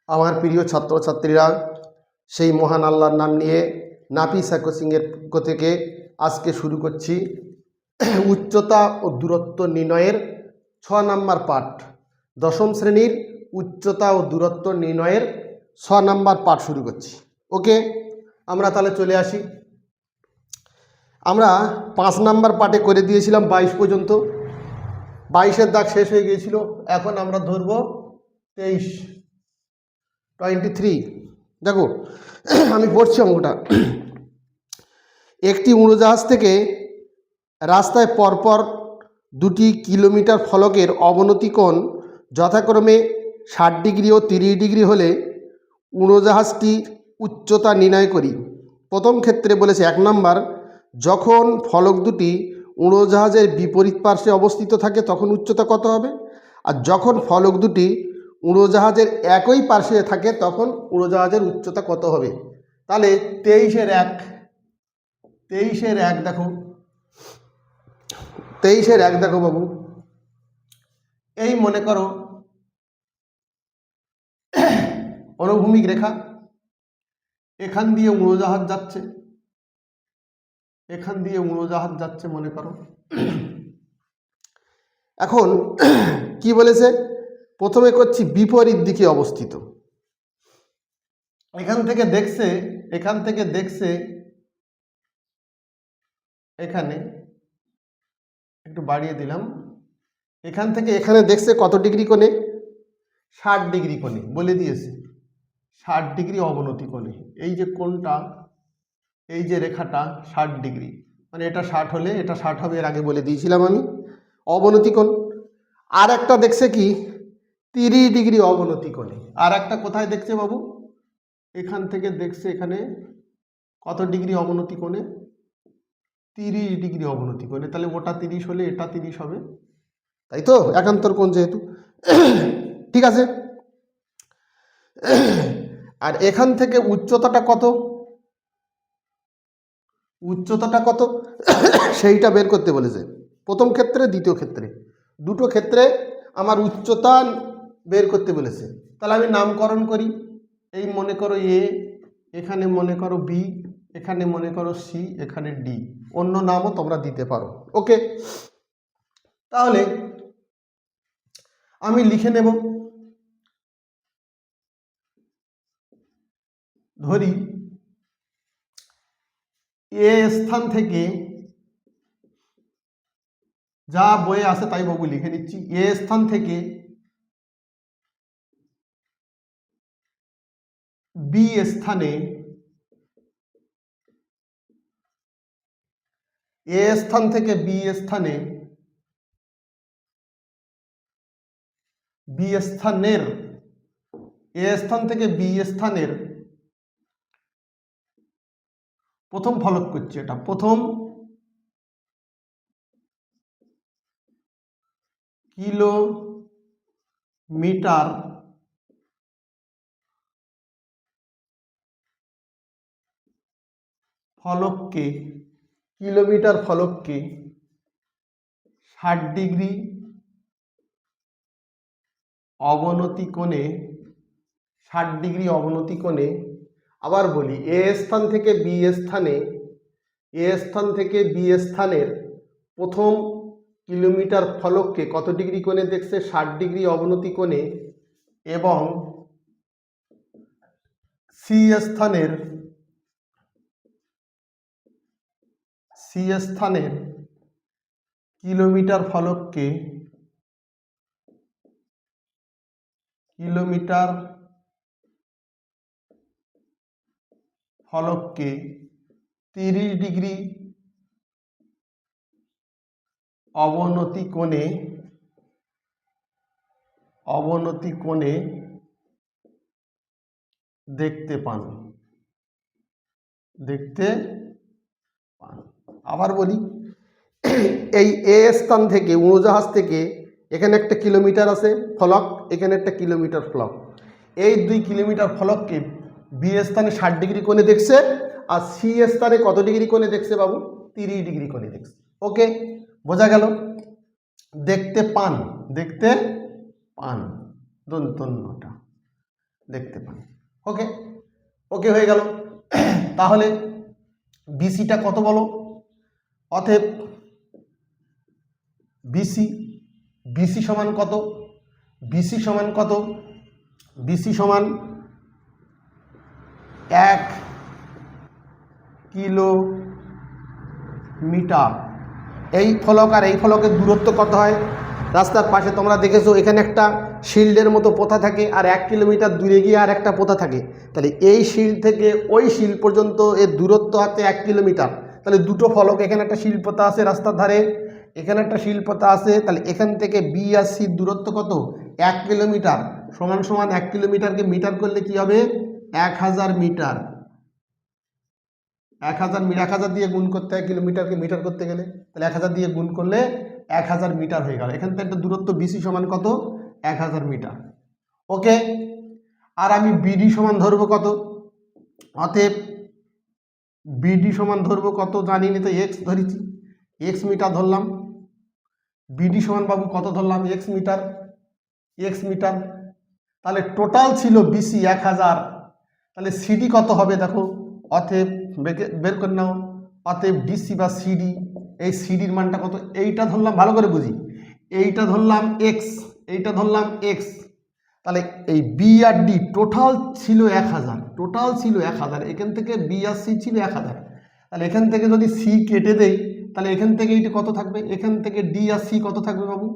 আমার প্রিয় ছাত্রছাত্রীরা, সেই মহান আল্লাহর নাম নিয়ে নাফিসা কোচিংয়ের পক্ষ থেকে আজকে শুরু করছি উচ্চতা ও দূরত্ব নির্ণয়ের 6 নম্বর পাঠ। দশম শ্রেণীর উচ্চতা ও দূরত্ব নির্ণয়ের 6 নম্বর পাঠ শুরু করছি। ওকে, আমরা তাহলে চলে আসি। আমরা 5 নম্বর পাঠে করে দিয়েছিলাম 22 পর্যন্ত। 22-এর দাগ শেষ হয়ে গিয়েছিল। এখন আমরা ধরব 23। দেখো, আমি পড়ছি অঙ্কটা। একটি উড়োজাহাজ থেকে রাস্তায় পরপর 2 কিলোমিটার ফলকের অবনতি কোণ যথাক্রমে 60 ডিগ্রি ও 30 ডিগ্রি হলে উড়োজাহাজটির উচ্চতা নির্ণয় করি। প্রথম ক্ষেত্রে বলেছে 1 নম্বর, যখন ফলক দুটি উড়োজাহাজের বিপরীত পার্শ্বে অবস্থিত থাকে তখন উচ্চতা কত হবে, আর যখন ফলক দুটি উড়োজাহাজের একই পার্শ্বে থাকে তখন উড়োজাহাজের উচ্চতা কত হবে। তাহলে 23-এর 1 দেখো, 23-এর 1 দেখো বাবু। এই মনে করো অনুভূমিক রেখা, এখান দিয়ে উড়োজাহাজ যাচ্ছে, এখান দিয়ে উড়োজাহাজ যাচ্ছে মনে করো। এখন কি বলেছে, প্রথমে করছি বিপরীত দিকে অবস্থিত। এখান থেকে দেখছে এখানে একটু বাড়িয়ে দিলাম, এখান থেকে এখানে দেখছে কত ডিগ্রি কোণে, 60 ডিগ্রি কোণে বলে দিয়েছে, 60 ডিগ্রি অবনতি কোণে। এই যে কোণটা, এই যে রেখাটা 60 ডিগ্রি, মানে এটা 60 হলে এটা 60 হবে, এর আগে বলে দিয়েছিলাম আমি, অবনতি কোণ। আর একটা দেখছে কি 30 ডিগ্রি অবনতি কোণে। আর একটা কোথায় দেখছে বাবু, এখান থেকে দেখছে এখানে কত ডিগ্রি অবনতি কোণে, 30 ডিগ্রি অবনতি কোণে। তাহলে ওটা 30 হলে এটা 30 হবে, তাই তো, একান্তর কোণ যেহেতু। ঠিক আছে। আর এখান থেকে উচ্চতাটা কত সেইটা বের করতে বলেছে। প্রথম ক্ষেত্রে, দ্বিতীয় ক্ষেত্রে, দুটো ক্ষেত্রে আমার উচ্চতা বের করতে বলেছে। তাহলে আমি নামকরণ করি। এই মনে করো এ, এখানে মনে করো বি, এখানে মনে করো সি, এখানে ডি। অন্য নামও তোমরা দিতে পারো। ওকে, তাহলে আমি লিখে নেব, ধরি এ স্থান থেকে, যা বইয়ে আসে তাই বাবু লিখে নিচ্ছি, এ স্থান থেকে বি স্থানে, এ স্থান থেকে বি স্থানে, বি স্থানের, এ স্থান থেকে বি স্থানের প্রথম ফলক করছি, এটা প্রথম কিলোমিটার ফলককে 60 ডিগ্রি অবনতি কোণে, 60 ডিগ্রি অবনতি কোণে। আবার বলি, এ স্থান থেকে বি স্থানের প্রথম কিলোমিটার ফলককে কত ডিগ্রি কোণে দেখছে, 60 ডিগ্রি অবনতি কোণে, এবং সি স্থানের কিলোমিটার ফলককে 30 ডিগ্রি অবনতি কোণে দেখতে পান। আবার বলি, এই এ স্থান থেকে, উড়োজাহাজ থেকে এখানে একটা কিলোমিটার আছে ফলক, এখানে একটা কিলোমিটার ফলক, এই 2 কিলোমিটার ফলককে বি স্থানে 60 ডিগ্রি কোণে দেখছে, আর সি স্থানে কত ডিগ্রি কোণে দেখছে বাবু, 30 ডিগ্রি কোণে দেখছে। ওকে, বোঝা গেল। দেখতে পান, দন্তন্যটা দেখতে পান। ওকে, ওকে হয়ে গেল। তাহলে বিসিটা কত বলো? অতএব বিসি, বিসি সমান কত? বিসি সমান কত? বিসি সমান 1 কিলোমিটার। এই ফলক আর এই ফলকের দূরত্ব কত হয়? রাস্তার পাশে তোমরা দেখেছো এখানে একটা শিল্ডের মতো পোতা থাকে, আর 1 কিলোমিটার দূরে গিয়ে আর একটা পোতা থাকে। তাহলে এই শিল্ড থেকে ওই শিল্ড পর্যন্ত এর দূরত্ব হচ্ছে 1 কিলোমিটার। তাহলে দুটো ফলক, এখানে একটা শিল্ড পোতা আছে রাস্তার ধারে, এখানে একটা শিল্ড পোতা আছে। তাহলে এখান থেকে বি আর সির দূরত্ব কত? 1 কিলোমিটার। সমান সমান 1 কিলোমিটারকে মিটার করলে কি হবে? 1000 মিটার। 1000 দিয়ে গুণ করতে হয় কিলোমিটারকে মিটার করতে গেলে। তাহলে 1000 দিয়ে গুণ করলে 1000 মিটার হয়ে গেল। এখান থেকে একটা দূরত্ব বিসি সমান কত? 1000 মিটার। ওকে, আর আমি বিডি সমান ধরবো কত? অতএব বিডি সমান ধরবো কত? জানি না তো, এক্স ধরেছি, এক্স মিটার ধরলাম। বিডি সমান বাবু কত ধরলাম? X meter, X meter. তাহলে টোটাল ছিল বিসি 1000। তাহলে সিডি কত হবে দেখো? অতএব বের করে নাও। অতএব ডিসি বা সিডি, এই সিডির মানটা কত? এইটা ধরলাম, ভালো করে বুঝি, এইটা ধরলাম এক্স, এইটা ধরলাম এক্স। তাহলে এই বি আর ডি টোটাল ছিল 1000, টোটাল ছিল 1000। এখান থেকে বি আর সি ছিল 1000। তাহলে এখান থেকে যদি সি কেটে দেই, তাহলে এখান থেকে এইটা কত থাকবে? এখান থেকে ডি আর সি কত থাকবে বাবু?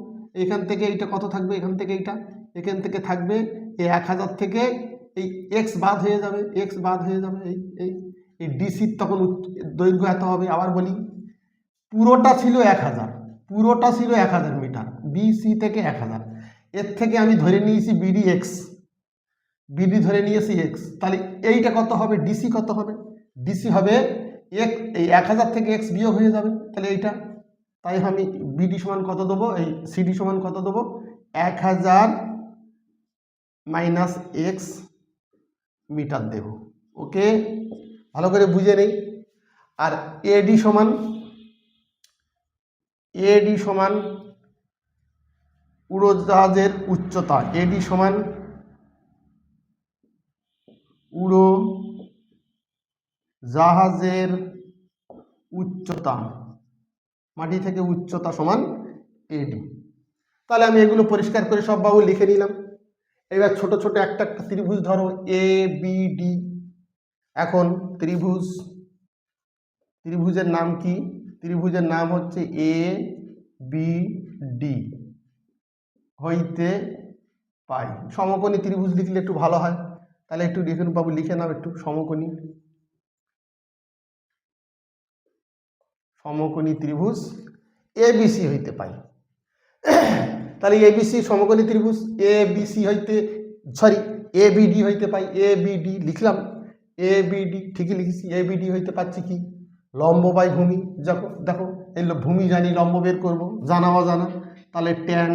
এখান থেকে এইটা কত থাকবে? এখান থেকে এইটা, এখান থেকে থাকবে এই 1000 থেকে এই এক্স বাদ হয়ে যাবে, এক্স বাদ হয়ে যাবে। এই এই ডিসির তখন দৈর্ঘ্য এত হবে। আবার বলি, পুরোটা ছিল 1000, পুরোটা ছিল 1000 মিটার, বিসি থেকে 1000। এর থেকে আমি ধরে নিয়েছি বিডি এক্স, বিডি ধরে নিয়েছি এক্স। তাহলে এইটা কত হবে? ডিসি কত হবে? ডিসি হবে এক, এই 1000 থেকে এক্স বিয়োগ হয়ে যাবে। তাহলে এইটা, তাই আমি বিডি সমান কত দেবো? এই সিডি সমান কত দেবো? 1000 মাইনাস এক্স মিটার দেব। ওকে, ভালো করে বুঝে নেই। আর এডি সমান, এডি সমান উড়োজাহাজের উচ্চতা, এডি সমান উড়োজাহাজের উচ্চতা, মাটি থেকে উচ্চতা সমান এডি। তাহলে আমি এগুলো পরিষ্কার করে সব বাবু লিখে নিলাম। এবার ছোট ছোট একটা একটা ত্রিভুজ ধরো, এ বি ডি। এখন ত্রিভুজের নাম কি? ত্রিভুজের নাম হচ্ছে এ বি ডি হইতে পাই। সমকোণী ত্রিভুজ লিখলে একটু ভালো হয়। তাহলে একটু দেখুন বাবু, লিখে নাও একটু, সমকোণী, সমকোণী ত্রিভুজ এবিসি হইতে পাই। তাহলে এবিসি সমকোণী ত্রিভুজ এবিসি হইতে, সরি, এবিডি হইতে পাই। এবিডি লিখলাম, এবিডি ঠিকই লিখেছি। এবিডি হইতে পারছি কি? লম্ব বাই ভূমি। দেখো দেখো, এই ভূমি জানি, লম্ব বের করবো, জানা অজানা। তাহলে tan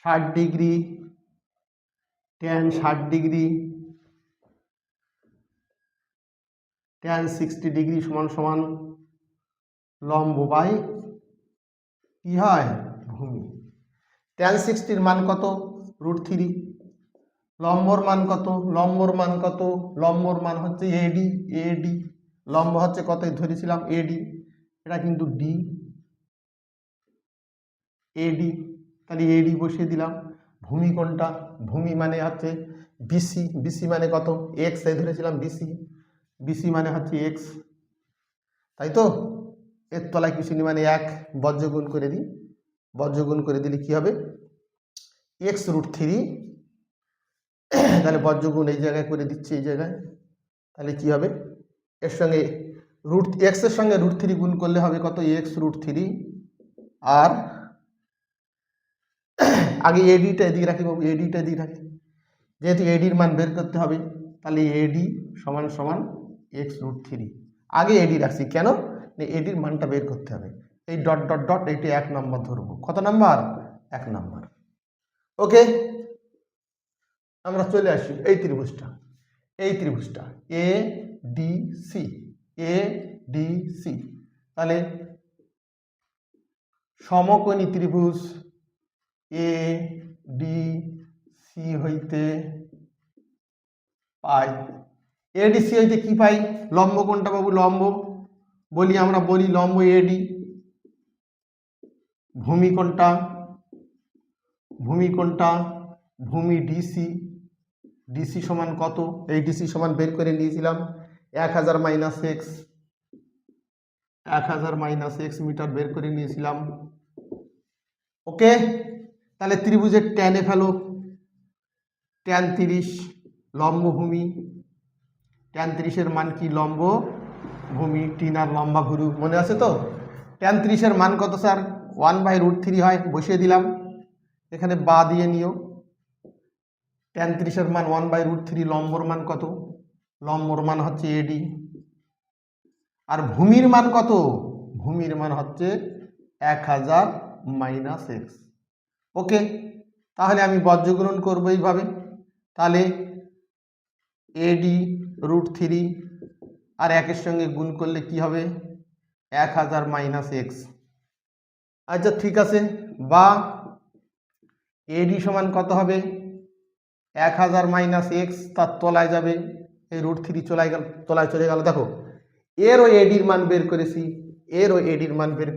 60 degree, tan 60 degree, tan 60 degree সমান সমান লম্ব বাই কি হয়? ভূমি। ট্যান 60-র মান কত? √3। লম্বর মান কত? লম্বর মান কত? লম্বর মান হচ্ছে এডি, এডি। লম্ব হচ্ছে কত ধরেছিলাম? এডি, এটা কিন্তু ডি, এডি। তাহলে এডি বসিয়ে দিলাম। ভূমি কোনটা? ভূমি মানে হচ্ছে বিসি, বিসি মানে কত? এক্স, এই ধরেছিলাম বিসি, বিসি মানে হচ্ছে এক্স, তাই তো? এর তলায় কিছু নেই, মানে 1 বজ্রগুণ করে দিই, বজ্রগুণ করে দিলে কি হবে? x√3। তাহলে বজ্রগুণ এই জায়গায় করে দিচ্ছি, এই জায়গায়। তাহলে কি হবে? এর সঙ্গে এক্স এর সঙ্গে √3 গুণ করলে হবে কত? x√3। আর আগে এডিটা এদিকে রাখি বাবু, এডিটা এদিকে রাখি, যেহেতু এডির মান বের করতে হবে। তাহলে এডি সমান সমান x√3। আগে এডি রাখছি কেন? এডির মানটা বের করতে হবে। এই ডট ডট ডট, এইটা 1 নম্বর ধরবো। কত নাম্বার? 1 নম্বর। ওকে, আমরা চলে আসি এই ত্রিভুজটা, এই ত্রিভুজটা A D C, A D C. তাহলে সমকোণী ত্রিভুজ এ ডি সি হইতে পাই, এডিসি হইতে কি পাই? লম্ব কোনটা বাবু? লম্ব আমরা বলি লম্ব এডি। ভূমি কোনটা? ভূমি ডিসি। ডিসি সমান কত? এই ডিসি সমান বের করে নিয়েছিলাম 1000 minus X, 1000 minus X meter বের করে নিয়েছিলাম। ওকে, তাহলে ত্রিভুজের ট্যানে ফেলো, ট্যান 30 লম্ব ভূমি, ট্যান 30-এর মান কি? লম্ব ভূমি। টিন আর লম্বা ভুরু মনে আছে তো? ট্যান 30-এর মান কত স্যার? 1/√3 হয়, বসিয়ে দিলাম। এখানে বা দিয়ে নিও। ট্যান 30-এর মান 1/√3, লম্বর মান কত? লম্বর মান হচ্ছে এডি। আর ভূমির মান কত? ভূমির মান হচ্ছে 1000 মাইনাস এক্স। ওকে, তাহলে আমি বজ্রগ্রহণ করবো এইভাবে। তাহলে এডি √3 আর একের সঙ্গে গুণ করলে কি হবে? 1000 মাইনাস এক্স। আচ্ছা ঠিক আছে, বা এডি সমান কত হবে? 1000 মাইনাস এক্স, তার তলায় যাবে এই √3 তলায় চলে গেল। দেখো এরও এডির মান বের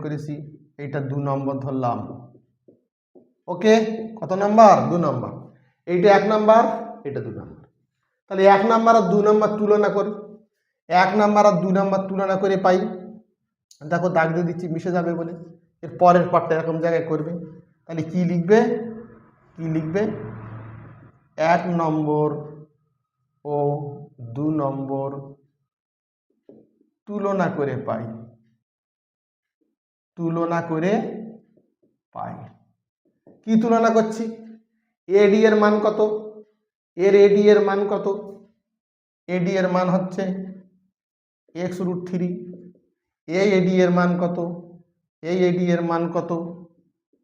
করেছি, এইটা 2 নম্বর ধরলাম। ওকে, কত নাম্বার? 2 নম্বর। এইটা 1 নাম্বার, এটা 2 নম্বর। তাহলে 1 নাম্বার আর 2 নাম্বার তুলনা করি। 1 নাম্বার আর 2 নাম্বার তুলনা করে পাই, দেখো দাগ দিয়ে দিচ্ছি মিশে যাবে বলে। এর পরের পার্টটা এরকম জায়গায় করবে। তাহলে কি লিখবে? 1 নম্বর ও 2 নম্বর তুলনা করে পাই, কি তুলনা করছি? এডি এর মান কত? এডি এর মান হচ্ছে x√3। এই এডি এর মান কত?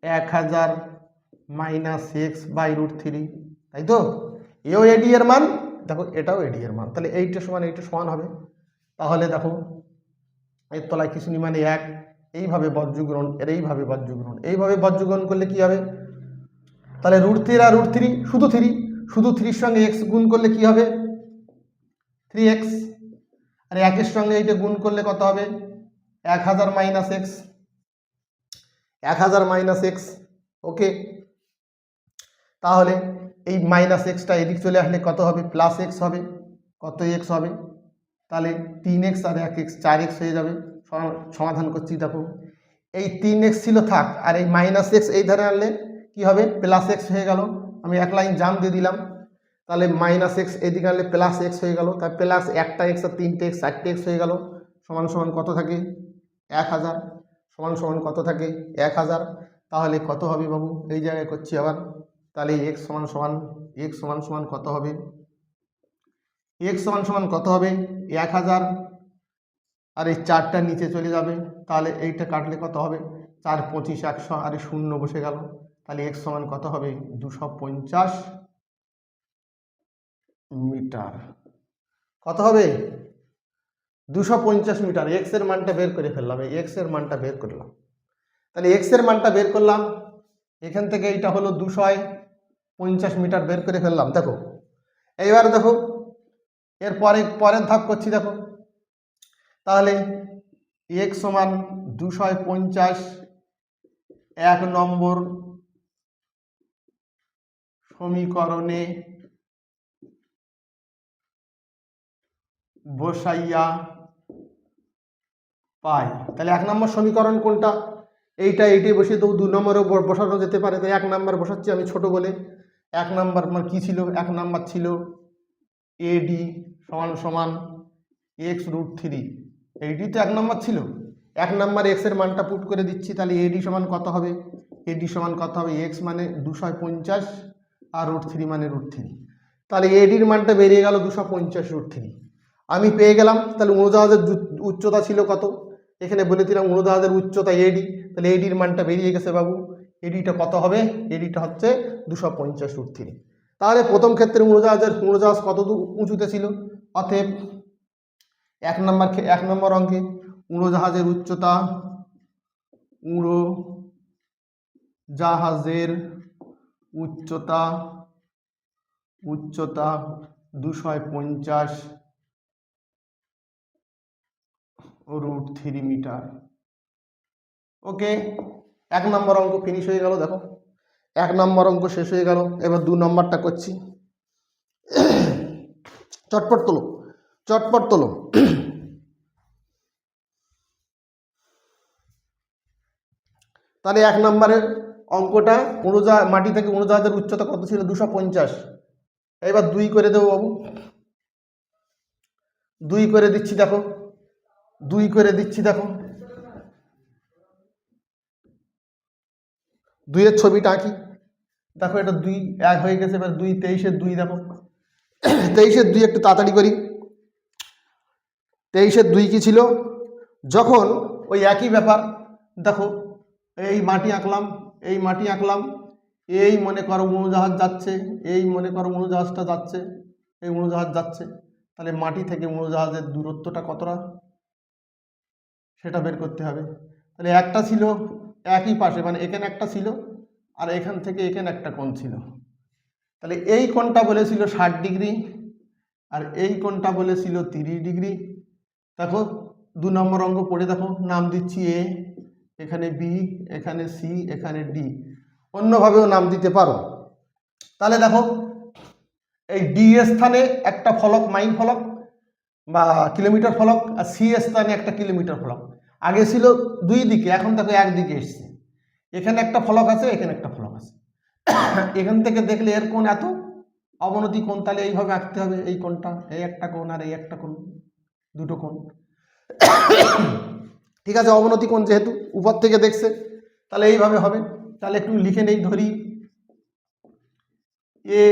1000 মাইনাস x/√3, তাই তো? এও এডি এর মান, দেখো এটাও এডি এর মান, তাহলে এইটা সমান হবে। তাহলে দেখো এর তলায় কিছু নি মানে 1, এইভাবে বজ্রগ্রহণ, এইভাবে বজ্রগ্রহণ করলে কি হবে? তাহলে √3 আর √3 শুধু 3 সঙ্গে x গুণ করলে কি হবে? 3x। আর 1-এর সঙ্গে এইটা গুণ করলে কত হবে? 1000 মাইনাস এক্স, 1000 মাইনাস এক্স। ওকে, তাহলে এই মাইনাস এক্সটা এদিক চলে আসলে কত হবে? প্লাস এক্স হবে। কত এক্স হবে? তাহলে 3x আর 1x 4x হয়ে যাবে। সমাধান করছি, দেখো এই 3x ছিল থাক, আর এই মাইনাস এক্স এই ধারে আনলে কি হবে? প্লাস এক্স হয়ে গেল। আমি এক লাইন জাম্প দিয়ে দিলাম, তাহলে মাইনাস এক্স এদিকে আনলে প্লাস এক্স হয়ে গেল। তার প্লাস 1টা এক্স আর 3টে এক্স 4টে এক্স হয়ে গেল। সমান কত থাকে? 1000। সমান কত থাকে? 1000। তাহলে কত হবে বাবু? এই জায়গায় করছি আবার। তাহলে x সমান কত হবে? x সমান কত হবে? 1000। আর এই 4টা নিচে চলে যাবে, তাহলে এইটা কাটলে কত হবে? 4 25 100, আর 0 বসে গেল। তাহলে x সমান কত হবে? 250 মিটার। কত হবে? 250 মিটার। x এর মানটা বের করে ফেললাম, এই x এর মানটা বের করলাম। তাহলে x এর মানটা বের করলাম, এখান থেকে এইটা হলো 250 মিটার বের করে ফেললাম। দেখো এইবার দেখো এর পরের ধাপ করছি, দেখো তাহলে x সমান 250 1 নম্বর সমীকরণে বসাইয়া পাই। তাহলে 1 নম্বর সমীকরণ কোনটা? এইটাই বসিয়ে দেবো। 2 নম্বরও বসানো যেতে পারে, তাই 1 নম্বর বসাচ্ছি আমি ছোট বলে। 1 নম্বর মানে কি ছিল? 1 নম্বর ছিল এডি সমান x√3। এইটি তো 1 নম্বর ছিল। 1 নম্বর x এর মানটা পুট করে দিচ্ছি, তাহলে এডি সমান কত হবে? x মানে 250 আর √3 মানে √3। তাহলে এডির মানটা বেরিয়ে গেল 250 √3। আমি পেয়ে গেলাম। তাহলে উড়োজাহাজের উচ্চতা ছিল কত? এখানে বলে দিলাম উড়োজাহাজের উচ্চতা এডি, তাহলে এডির মানটা বেরিয়ে গেছে বাবু। এডিটা কত হবে? এডিটা হচ্ছে 250 √3। তাহলে প্রথম ক্ষেত্রে উড়োজাহাজ কত দূর উঁচুতে ছিল? অতএব 1 নম্বর অঙ্কে উড়োজাহাজের উচ্চতা, 1 উচ্চতা 250 √3 মিটার। ওকে, 1 নম্বর অঙ্ক ফিনিশ হয়ে গেল। দেখো 1 নম্বর অঙ্ক শেষ হয়ে গেল। এবার 2 নম্বরটা করছি। চটপট তোলো, চটপট তোলো। তাহলে 1 নম্বরের অঙ্কটা মাটি থেকে উড়োজাহাজের উচ্চতা কত ছিল? 250। এবার 2 করে দেবো বাবু, 2 করে দিচ্ছি। দেখো 2 করে দিচ্ছি। দেখো 2 এর ছবিটা আঁকি। দেখো এটা 2 1 হয়ে গেছে। এবার 2 23 এর 2। দেখো 23 এর 2 একটু তাড়াতাড়ি করি। 23 এর 2 কি ছিল? যখন ওই একই ব্যাপার, দেখো এই মাটি আঁকলাম, এই মাটি আঁকলাম, এই মনে করো উড়োজাহাজ যাচ্ছে, এই মনে করো উড়োজাহাজটা যাচ্ছে, এই উড়োজাহাজ যাচ্ছে। তাহলে মাটি থেকে উড়োজাহাজের দূরত্বটা কতটা সেটা বের করতে হবে। তাহলে একটা ছিল একই পাশে, মানে এখানে একটা ছিল আর এখান থেকে এখানে একটা কোণ ছিল। তাহলে এই কোণটা বলেছিল 60 ডিগ্রি আর এই কোণটা বলেছিল 30 ডিগ্রি। দেখো 2 নম্বর অঙ্ক পড়ে দেখো, নাম দিচ্ছি এ, এখানে বি, এখানে সি, এখানে ডি। অন্যভাবেও নাম দিতে পারো। তাহলে দেখো এই ডি স্থানে একটা ফলক, মাইল ফলক বা কিলোমিটার ফলক, আর সি স্থানে একটা কিলোমিটার ফলক। আগে ছিল 2 দিকে, এখন দেখো 1 দিকে এসছে। এখানে একটা ফলক আছে, এখানে একটা ফলক আছে। এখান থেকে দেখলে এর কোণ এত, অবনতি কোণ, তাহলে এইভাবে আঁকতে হবে। এই কোণটা, এই একটা কোণ আর এই একটা কোণ, দুটো কোণ। ঠিক আছে, অবনতি কোণ যেহেতু উপর থেকে দেখছে, তাহলে এইভাবে হবে। তাহলে একটু লিখে নেই, ধরি এ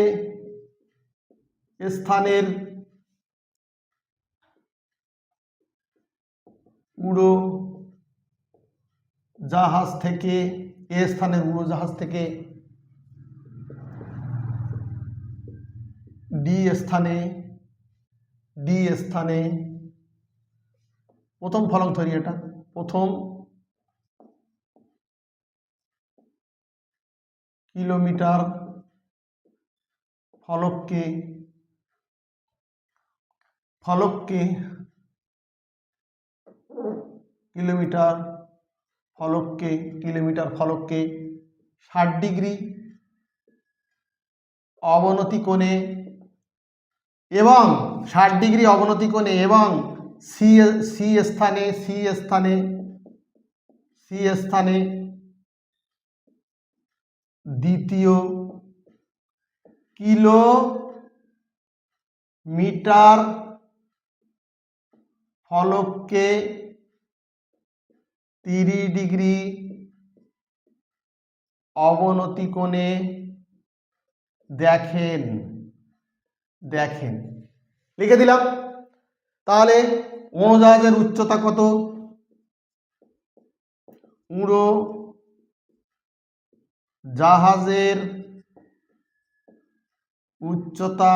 স্থানের উড়োজাহাজ থেকে, এ স্থানের উড়োজাহাজ থেকে ডি স্থানে প্রথম ফলক ধরি, এটা প্রথম কিলোমিটার ফলককে কিলোমিটার ফলককে 60 ডিগ্রি অবনতি কোণে এবং 60 ডিগ্রি অবনতি কোণে এবং সি স্থানে দ্বিতীয় কিলোমিটার ফলককে 30 ডিগ্রি অবনতি কোণে দেখেন। লিখে দিলাম। তাহলে উড়োজাহাজের উচ্চতা কত? উড়োজাহাজের উচ্চতা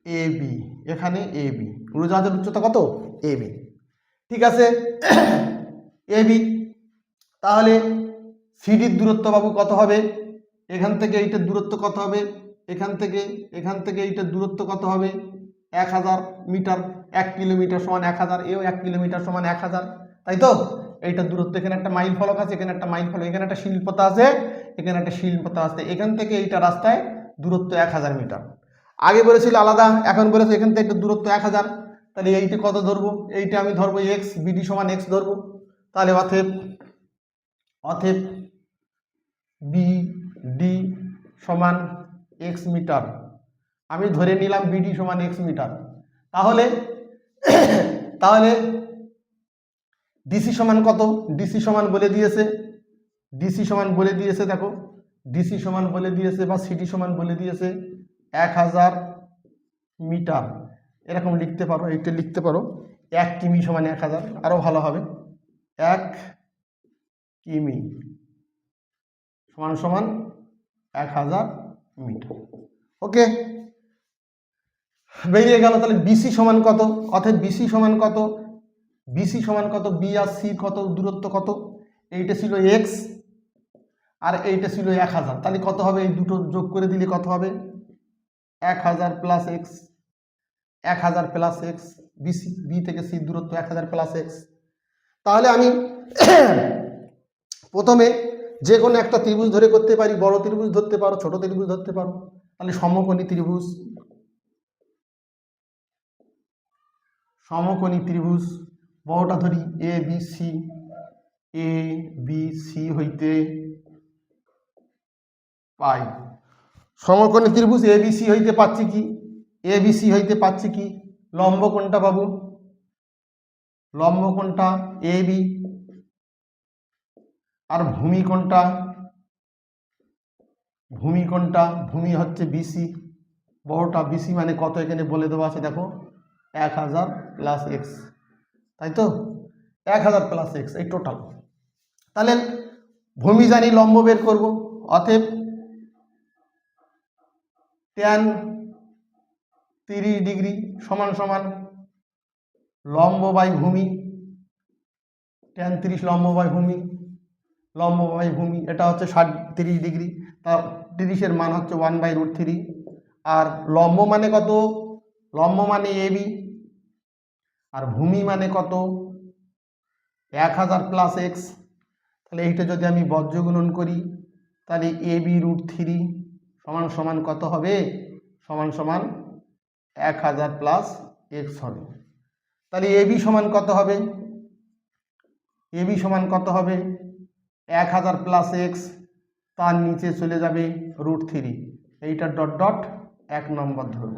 এ বি, এখানে এ বি, উড়োজাহাজের উচ্চতা কত? A B. ঠিক আছে, এ বি। তাহলে সিডির দূরত্ব বাবু কত হবে? এখান থেকে এইটার দূরত্ব কত হবে? এখান থেকে এইটার দূরত্ব কত হবে? 1000 মিটার। 1 কিলোমিটার সমান 1000, এও 1 কিলোমিটার সমান 1000, তাই তো? এইটার দূরত্ব, এখানে একটা মাইল ফলক আছে, এখানে একটা মাইল ফলক, এখানে একটা শিলপতা আছে, এখানে একটা শিলপতা আছে। এখান থেকে এইটা রাস্তায় দূরত্ব 1000 মিটার। আগে বলেছিল আলাদা, এখন বলেছে এখান থেকে দূরত্ব 1000। তাহলে এইটা কত ধরবো? এইটা আমি ধরবো এক্স, বিডি সমান এক্স ধরবো। তাহলে অতএব বিডি সমান এক্স মিটার। আমি ধরে নিলাম বিডি সমান এক্স মিটার। তাহলে ডিসি সমান কত? ডিসি সমান বলে দিয়েছে, দেখো ডিসি সমান বলে দিয়েছে বা সিডি সমান বলে দিয়েছে 1000 মিটার। এরকম লিখতে পারো, এইটা লিখতে পারো 1 কিমি সমান 1000, আরো ভালো হবে। 1 কিমি সমান 1000 মিটার। ওকে, বেরিয়ে গেল। তাহলে বিসি সমান কত? অর্থাৎ বিসি সমান কত? বি আর সি কত দূরত্ব কত? এইটা ছিল এক্স আর এইটা ছিল 1000। তাহলে কত হবে? এই দুটো যোগ করে দিলে কত হবে? 1000 plus X, 1000 plus X, BC, B থেকে সি দূরত্ব 1000 প্লাস এক্স। তাহলে আমি প্রথমে যে কোনো একটা ত্রিভুজ ধরে করতে পারি, বড় ত্রিভুজ ধরতে পারো, ছোট ত্রিভুজ ধরতে পারো। তাহলে সমকোণী ত্রিভুজ, সমকোণী ত্রিভুজ বড়টা ধরি A B C, A B C হইতে পাই। সমকোণী ত্রিভুজ এ বি সি হইতে পাচ্ছি কি, এ বি সি হইতে পাচ্ছি কি, লম্ব কোণটা বাবু, লম্ব কোণটা এ বি, আর ভূমি কোণটা, ভূমি কোণটা, ভূমি হচ্ছে বিসি, বড়টা বিসি মানে কত এখানে বলে দেওয়া আছে দেখো 1000 প্লাস এক্স, তাই তো 1000 প্লাস এক্স এই টোটাল। তাহলে ভূমি জানি, লম্ব বের করব, অতএব tan 30 ডিগ্রি সমান সমান লম্ব বাই ভূমি, tan 30 লম্ব বাই ভূমি, লম্ব বাই ভূমি এটা হচ্ছে 30 ডিগ্রি, তা 30-এর মান হচ্ছে 1/√3। আর লম্ব মানে কত, লম্ব মানে এবি, আর ভূমি মানে কত 1000 প্লাস এক্স। তাহলে এইটা যদি আমি বজ্রগুণন করি তাহলে AB√3 সমান সমান কত হবে, সমান সমান 1000 প্লাস এক্স হবে। তাহলে এবি সমান কত হবে, এবি সমান কত হবে 1000 প্লাস এক্স, তার নিচে চলে যাবে √3, এইটা ডট ডট 1 নম্বর ধরব।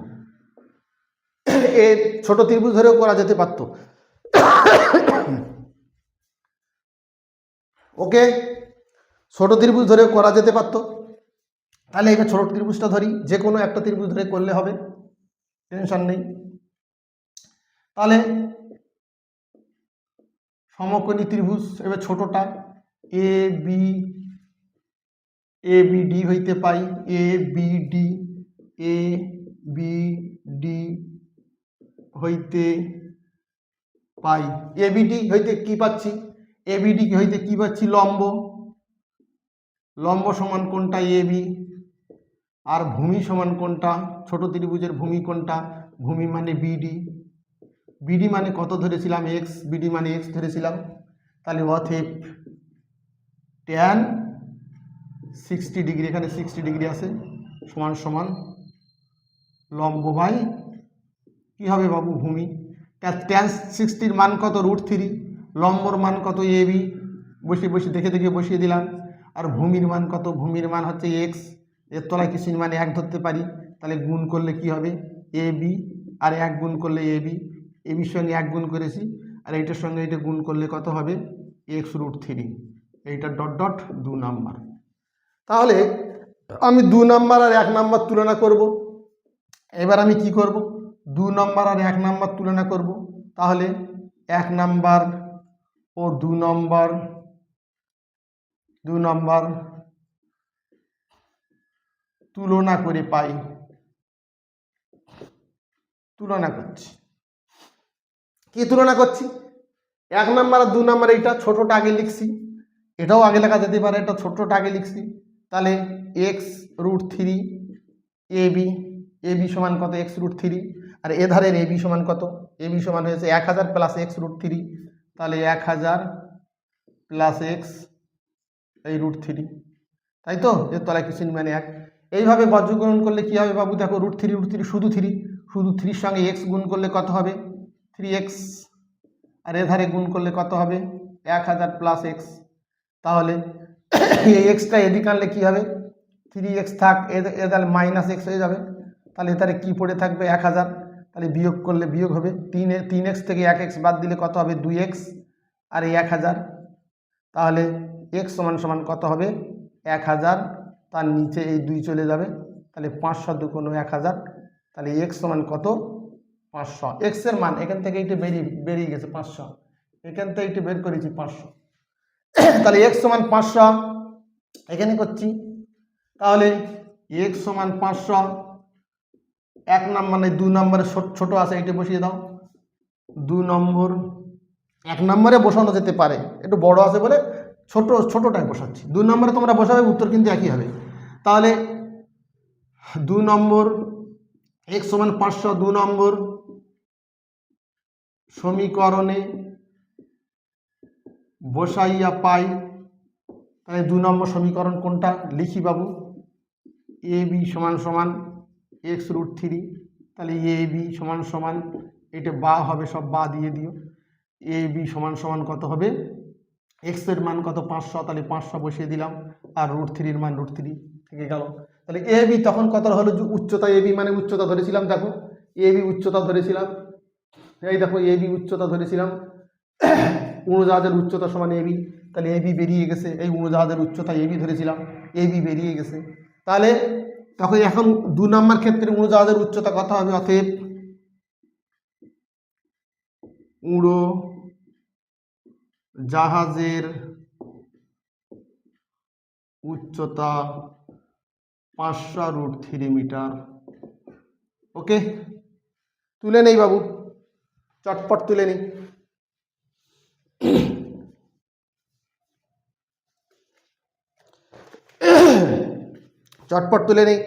এর ছোট ত্রিভুজ ধরেও করা যেতে পারত। ওকে, ছোট ত্রিভুজ ধরেও করা যেতে পারত। তাহলে এবার ছোট ত্রিভুজটা ধরি, যে কোনো একটা ত্রিভুজ ধরে করলে হবে, টেনশন নেই। তাহলে সমকোণী ত্রিভুজ, এবার ছোটটা এ বি ডি হইতে পাই, এ বি ডি হইতে পাই, এ বি ডি হইতে কি পাচ্ছি, এ বি ডি হইতে কি পাচ্ছি, লম্ব, লম্ব সমান কোনটা এ বি, আর ভূমি সমান কোনটা, ছোট ত্রিভুজের ভূমি কোনটা, ভূমি মানে বিডি, বিডি মানে কত ধরেছিলাম এক্স, বিডি মানে এক্স ধরেছিলাম। তাহলে অতএব tan 60 ডিগ্রি, এখানে 60 ডিগ্রি আছে, সমান সমান লম্ব বাই কি হবে বাবু ভূমি। tan 60-র মান কত √3, লম্বর মান কত এ বি, বসে বসে দেখে দেখে বসিয়ে দিলাম। আর ভূমির মান কত, ভূমির মান হচ্ছে এক্স, এর তলায় কিছু মানে 1 ধরতে পারি, তাহলে গুণ করলে কি হবে এ বি, আর 1 গুণ করলে এ বি, এ বির সঙ্গে 1 গুণ করেছি, আর এইটার সঙ্গে এটা গুণ করলে কত হবে x√3, এইটা ডট ডট 2 নাম্বার। তাহলে আমি 2 নাম্বার আর 1 নাম্বার তুলনা করব। এবার আমি কি করব, 2 নাম্বার আর 1 নাম্বার তুলনা করব। তাহলে 1 নাম্বার ও 2 নাম্বার তুলনা করে পাই, তুলনা করছি, কি তুলনা করছি 1 নাম্বার আর 2 নাম্বার, এইটা ছোটটা আগে লিখছি, এটাও আগে লেখা যেতে পারে, এটা ছোটটা আগে লিখছি। তাহলে x√3 এবি সমান কত x√3, আর এ ধারের এবি সমান কত, এবি সমান হয়েছে 1000 প্লাস x√3, তাহলে 1000 প্লাস এক্স এই √3, তাই তো, এর তলায় কিছু মানে 1। এইভাবে বজ্রগ্রহণ করলে কি হবে বাবু, দেখো √3 শুধু 3-র সঙ্গে x গুণ করলে কত হবে 3x, আর এ ধারে গুণ করলে কত হবে 1000 প্লাস এক্স। তাহলে এই এক্সটা এদিকে আনলে কি হবে 3x থাক, এ তাহলে মাইনাস এক্স হয়ে যাবে, তাহলে এ ধারে কি পড়ে থাকবে 1000, তাহলে বিয়োগ করলে বিয়োগ হবে 3x থেকে 1x বাদ দিলে কত হবে 2x, আর এই 1000, তাহলে x সমান সমান কত হবে 1000, তার নিচে এই 2 চলে যাবে, তাহলে 500 দুগুণ 1000, তাহলে x সমান কত 500। x এর মান এখান থেকে এইটা বেরিয়ে গেছে 500, এখান থেকে এইটা বের করেছি 500, তাহলে x সমান 500 এখানে করছি। তাহলে x সমান 500, 1 নাম্বার মানে 2 নম্বরে ছোট আছে, এটা বসিয়ে দাও 2 নম্বর, 1 নম্বরে বসানো যেতে পারে, একটু বড় আছে বলে ছোটটাই বসাচ্ছি, 2 নম্বরে তোমরা বসাবে উত্তর কিন্তু একই হবে। তাহলে 2 নম্বর x সমান 500 2 নম্বর সমীকরণে বসাইয়া পাই। তাহলে 2 নম্বর সমীকরণ কোনটা লিখি বাবু? এ বি সমান সমান x√3। তাহলে এ বি সমান সমান, এটা বা হবে, সব বা দিয়ে দিও। এ বি সমান সমান কত হবে? x এর মান কত? 500, তাহলে 500 বসিয়ে দিলাম, আর √3 এর মান √3 থেকে গেল। তাহলে এ বি তখন কত হলো? উচ্চতা, এ বি মানে উচ্চতা ধরেছিলাম, দেখো এ বি উচ্চতা ধরেছিলাম, এই দেখো এ বি উচ্চতা ধরেছিলাম, উড়োজাহাজের উচ্চতা সমান এ বি। তাহলে এ বি বেরিয়ে গেছে, এই উড়োজাহাজের উচ্চতা এ বি ধরেছিলাম, এ বি বেরিয়ে গেছে। তাহলে তখন এখন 2 নম্বর ক্ষেত্রে উড়োজাহাজের উচ্চতা কত হবে? অতএব উড়োজাহাজের উচ্চতা 500√3 মিটার। ওকে, তুলে নেই বাবু, চটপট তুলে নেই। চটপট তুলে নেই।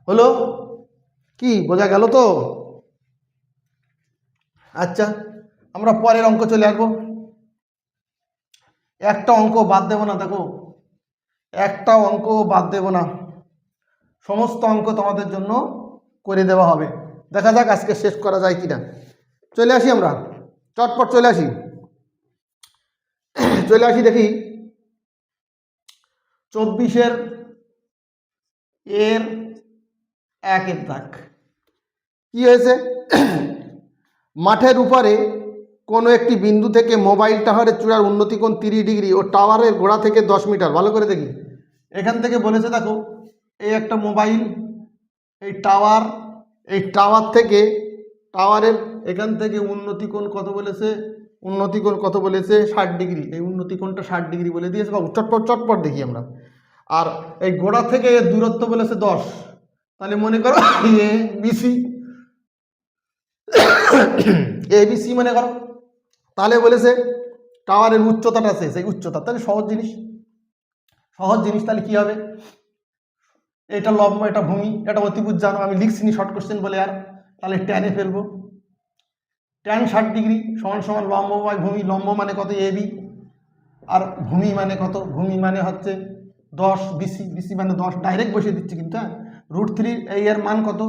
হলো কি, বোঝা গেল তো? আচ্ছা, আমরা পরের অঙ্ক চলে আসবো। একটা অঙ্ক বাদ দেব না, দেখো একটা অঙ্ক বাদ দেব না, সমস্ত অঙ্ক তোমাদের জন্য করে দেওয়া হবে। দেখা যাক আজকে শেষ করা যায় কিনা। চলে আসি আমরা, চটপট চলে আসি, দেখি 24 এর 1 দাগ কি হয়েছে? মাঠের উপরে কোনো একটি বিন্দু থেকে মোবাইল টাওয়ারের চূড়ার উন্নতি কোণ 30 ডিগ্রি ও টাওয়ারের গোড়া থেকে 10 মিটার। ভালো করে দেখি, এখান থেকে বলেছে দেখো এই একটা মোবাইল, এই টাওয়ার থেকে টাওয়ারের এখান থেকে উন্নতি কোণ কত বলেছে? উন্নতি কোণ কত বলেছে? 60 ডিগ্রি। এই উন্নতি কোণটা 60 ডিগ্রি বলে দিয়েছে বাবু। চটপট দেখি আমরা। আর এই গোড়া থেকে এর দূরত্ব বলেছে 10। তাহলে মনে করো এ বিসি, ABC মনে করো। তাহলে বলেছে টাওয়ারের উচ্চতাটা আছে, সেই উচ্চতা, তাহলে সহজ জিনিস। তাহলে কি হবে? এটা লম্ব, এটা ভূমি, এটা অতিভুজ জানো, আমি লিখছিনি শর্ট কোশ্চেন বলে আর। তাহলে ট্যানে ফেলবো, ট্যান 60 ডিগ্রি সমান সমান লম্ব বাই ভূমি। লম্ব মানে কত? AB। আর ভূমি মানে কত? ভূমি মানে হচ্ছে 10 BC মানে 10, ডাইরেক্ট বসিয়ে দিচ্ছি কিন্তু। হ্যাঁ, √3 এই এর মান কত?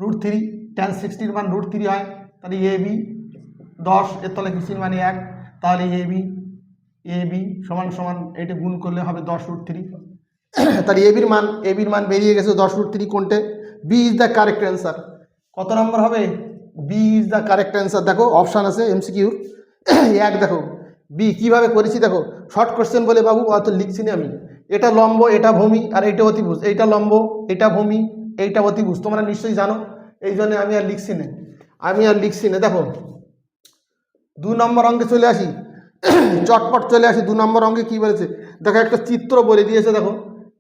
√3। ট্যান 60 মান √3 হয়। তাহলে AB 10, এর তলে BC মানে 1। তাহলে AB সমান সমান এটা গুণ করলে হবে 10√3। তাহলে এবির মান বেরিয়ে গেছে 10√3। কোনটে? B is the correct answer. কত নম্বর হবে? B is the correct answer. দেখো অপশান আছে এমসিকিউ। এক দেখো বি কিভাবে করেছি, দেখো শর্ট কোশ্চেন বলে বাবু অত লিখছি না আমি। এটা লম্ব, এটা ভূমি, আর এটা অতিভুজ। এইটা লম্ব, এটা ভূমি, এইটা অতিভুজ, তোমরা নিশ্চয়ই জানো। এই জন্য আমি আর লিখছি না। দেখো 2 নম্বর অঙ্কে চলে আসি, চটপট চলে আসি। 2 নম্বর অঙ্কে কি বলেছে দেখো, একটা চিত্র বলে দিয়েছে। দেখো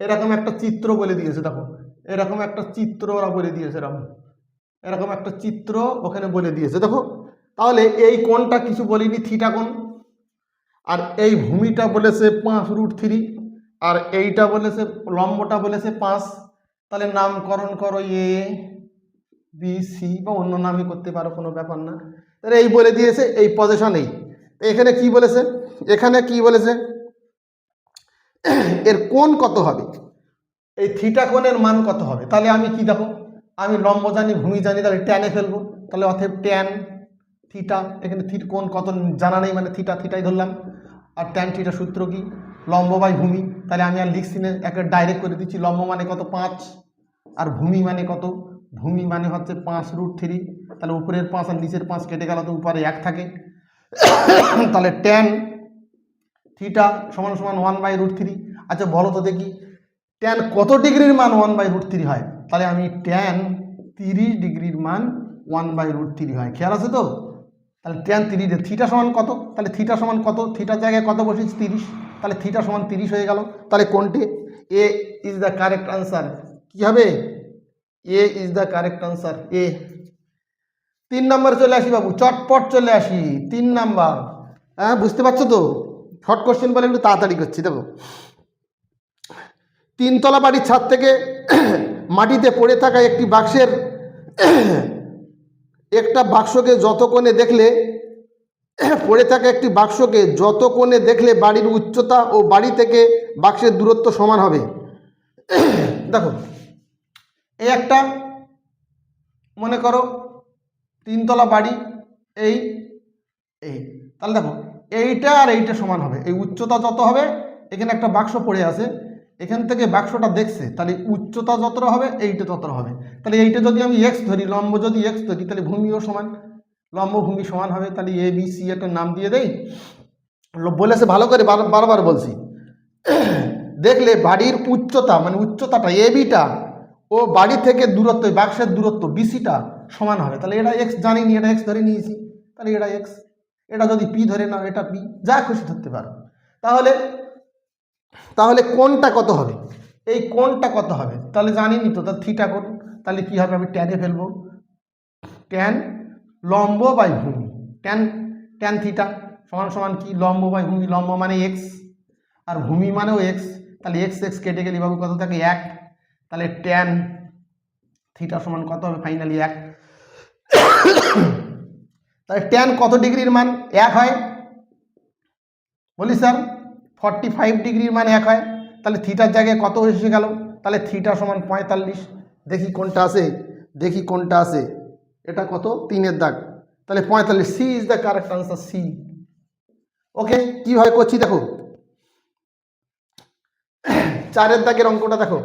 এরকম একটা চিত্র বলে দিয়েছে, দেখো এরকম একটা চিত্র ওরা বলে দিয়েছে, এরকম একটা চিত্র ওখানে বলে দিয়েছে। দেখো তাহলে এই কোণটা কিছু বলিনি, থিটা কোণ। আর এই ভূমিটা বলেছে 5√3, আর এইটা বলেছে লম্বটা বলেছে 5। তাহলে নামকরণ করো এ বি সি, বা অন্য নামই করতে পারো, কোনো ব্যাপার না। তাহলে এই বলে দিয়েছে এই পজিশনেই। এখানে কি বলেছে? এর কোণ কত হবে? এই থিটা কোণের মান কত হবে? তাহলে আমি কি দেখো, আমি লম্ব জানি, ভূমি জানি, তাহলে ট্যানে ফেলবো। তাহলে অতএব ট্যান থিটা, এখানে কোণ কত জানা নেই, মানে থিটাই ধরলাম। আর ট্যান থিটা সূত্র কি? লম্ব বাই ভূমি। তাহলে আমি আর লিখছি না, একটা ডাইরেক্ট করে দিচ্ছি। লম্ব মানে কত? 5। আর ভূমি মানে কত? ভূমি মানে হচ্ছে 5√3। তাহলে উপরের 5 আর নিচের 5 কেটে গেল, তো উপরে 1 থাকে। তাহলে ট্যান থিটা সমান সমান 1/√3। আচ্ছা বলো তো দেখি, ট্যান কত ডিগ্রির মান 1/√3 হয়? তাহলে আমি ট্যান 30 ডিগ্রির মান 1/√3 হয়। খেয়াল আছে তো? তাহলে ট্যান 30, থিটা সমান কত? তাহলে থিটা সমান কত? থিটার জায়গায় কত বসেছি? 30। তাহলে থিটা সমান 30 হয়ে গেল। তাহলে কোনটি? এ ইজ দ্য কারেক্ট আনসার। কি হবে? এ ইজ দ্য কারেক্ট আনসার, এ। 3 নম্বরে চলে আসি বাবু, চটপট চলে আসি। 3 নাম্বার, হ্যাঁ বুঝতে পারছো তো? শর্ট কোশ্চেন বলে একটু তাড়াতাড়ি করছি। দেখো 3 তলা বাড়ির ছাদ থেকে মাটিতে পড়ে থাকা একটি বাক্সের একটা বাক্সকে যত কোণে দেখলে পড়ে থাকা একটি বাক্সকে যত কোণে দেখলে বাড়ির উচ্চতা ও বাড়ি থেকে বাক্সের দূরত্ব সমান হবে। দেখো এই একটা মনে করো 3 তলা বাড়ি, এই এই তাহলে দেখো এইটা আর এইটা সমান হবে। এই উচ্চতা যত হবে, এখানে একটা বাক্স পড়ে আছে, এখান থেকে বাক্সটা দেখছে, তাহলে উচ্চতা যতটা হবে এইটা ততটা হবে। তাহলে এইটা যদি আমি এক্স ধরি, লম্ব যদি এক্স ধরি, তাহলে ভূমিও সমান, লম্ব ভূমি সমান হবে। তাহলে এ বি সি একটা নাম দিয়ে দেই, বলেছে ভালো করে বারবার বলছি। দেখলে বাড়ির উচ্চতা মানে উচ্চতাটা এ বিটা ও বাড়ি থেকে দূরত্ব বাক্সের দূরত্ব বিসিটা সমান হবে। তাহলে এটা এক্স জানিনি, এটা এক্স ধরে নিয়েছি, তাহলে এটা এক্স। এটা যদি পি ধরে নাও, এটা পি, যা খুশি ধরতে পারো। তাহলে তাহলে কোণটা কত হবে, এই কোণটা কত হবে তাহলে জানিনি তো, তাহলে থিটা কোণ। তাহলে কি হবে, আমি ট্যানে ফেলবো, ট্যান লম্ব বাই ভূমি, ট্যান ট্যান থিটা সমান সমান কি, লম্ব বাই ভূমি। লম্ব মানে এক্স আর ভূমি মানেও এক্স, তাহলে এক্স এক্স কেটে গেলে বাবু কত থাকে 1। তাহলে ট্যান থিটা সমান কত হবে ফাইনালি 1। তাহলে ট্যান কত ডিগ্রির মান 1 হয়, বলি স্যার 45 ডিগ্রির মান 1 হয়। তাহলে থিটার জায়গায় কত এসে গেল, তাহলে থিটা সমান 45। দেখি কোনটা আছে, দেখি কোনটা আছে, এটা কত 3-এর দাগ, তাহলে 45। C is the correct answer, C. Okay, কিভাবে করছি দেখো, 4-এর দাগের অঙ্কটা দেখো,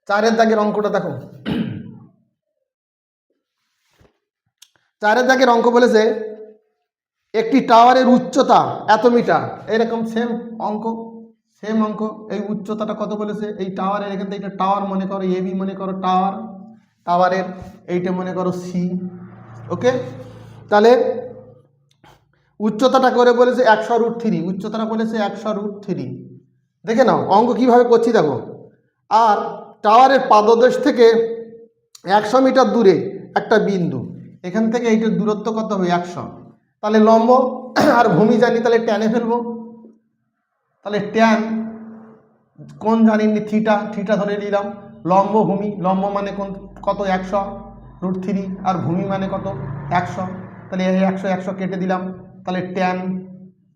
4-এর দাগের অঙ্কটা দেখো। 4-এর দাগের অঙ্ক বলেছে একটি টাওয়ারের উচ্চতা এত মিটার, এরকম সেম অঙ্ক, সেম অঙ্ক। এই উচ্চতাটা কত বলেছে, এই টাওয়ারের এখান থেকে টাওয়ার মনে করো এবি, মনে করো টাওয়ার, টাওয়ারের এইটা মনে করো সি। ওকে, তাহলে উচ্চতাটা করে বলেছে 100√3, উচ্চতাটা বলেছে 100√3। দেখে নাও অঙ্ক কিভাবে করছি দেখো। আর টাওয়ারের পাদদেশ থেকে 100 মিটার দূরে একটা বিন্দু, এখান থেকে এইটার দূরত্ব কত হবে 100। তাহলে লম্ব আর ভূমি জানি, তাহলে ট্যানে ফেলবো। তাহলে ট্যান কোন জানিনি, থিটা, থিটা ধরে নিলাম। লম্ব ভূমি, লম্ব মানে কোন কত 100√3 আর ভূমি মানে কত 100। তাহলে এই 100 100 কেটে দিলাম, তাহলে ট্যান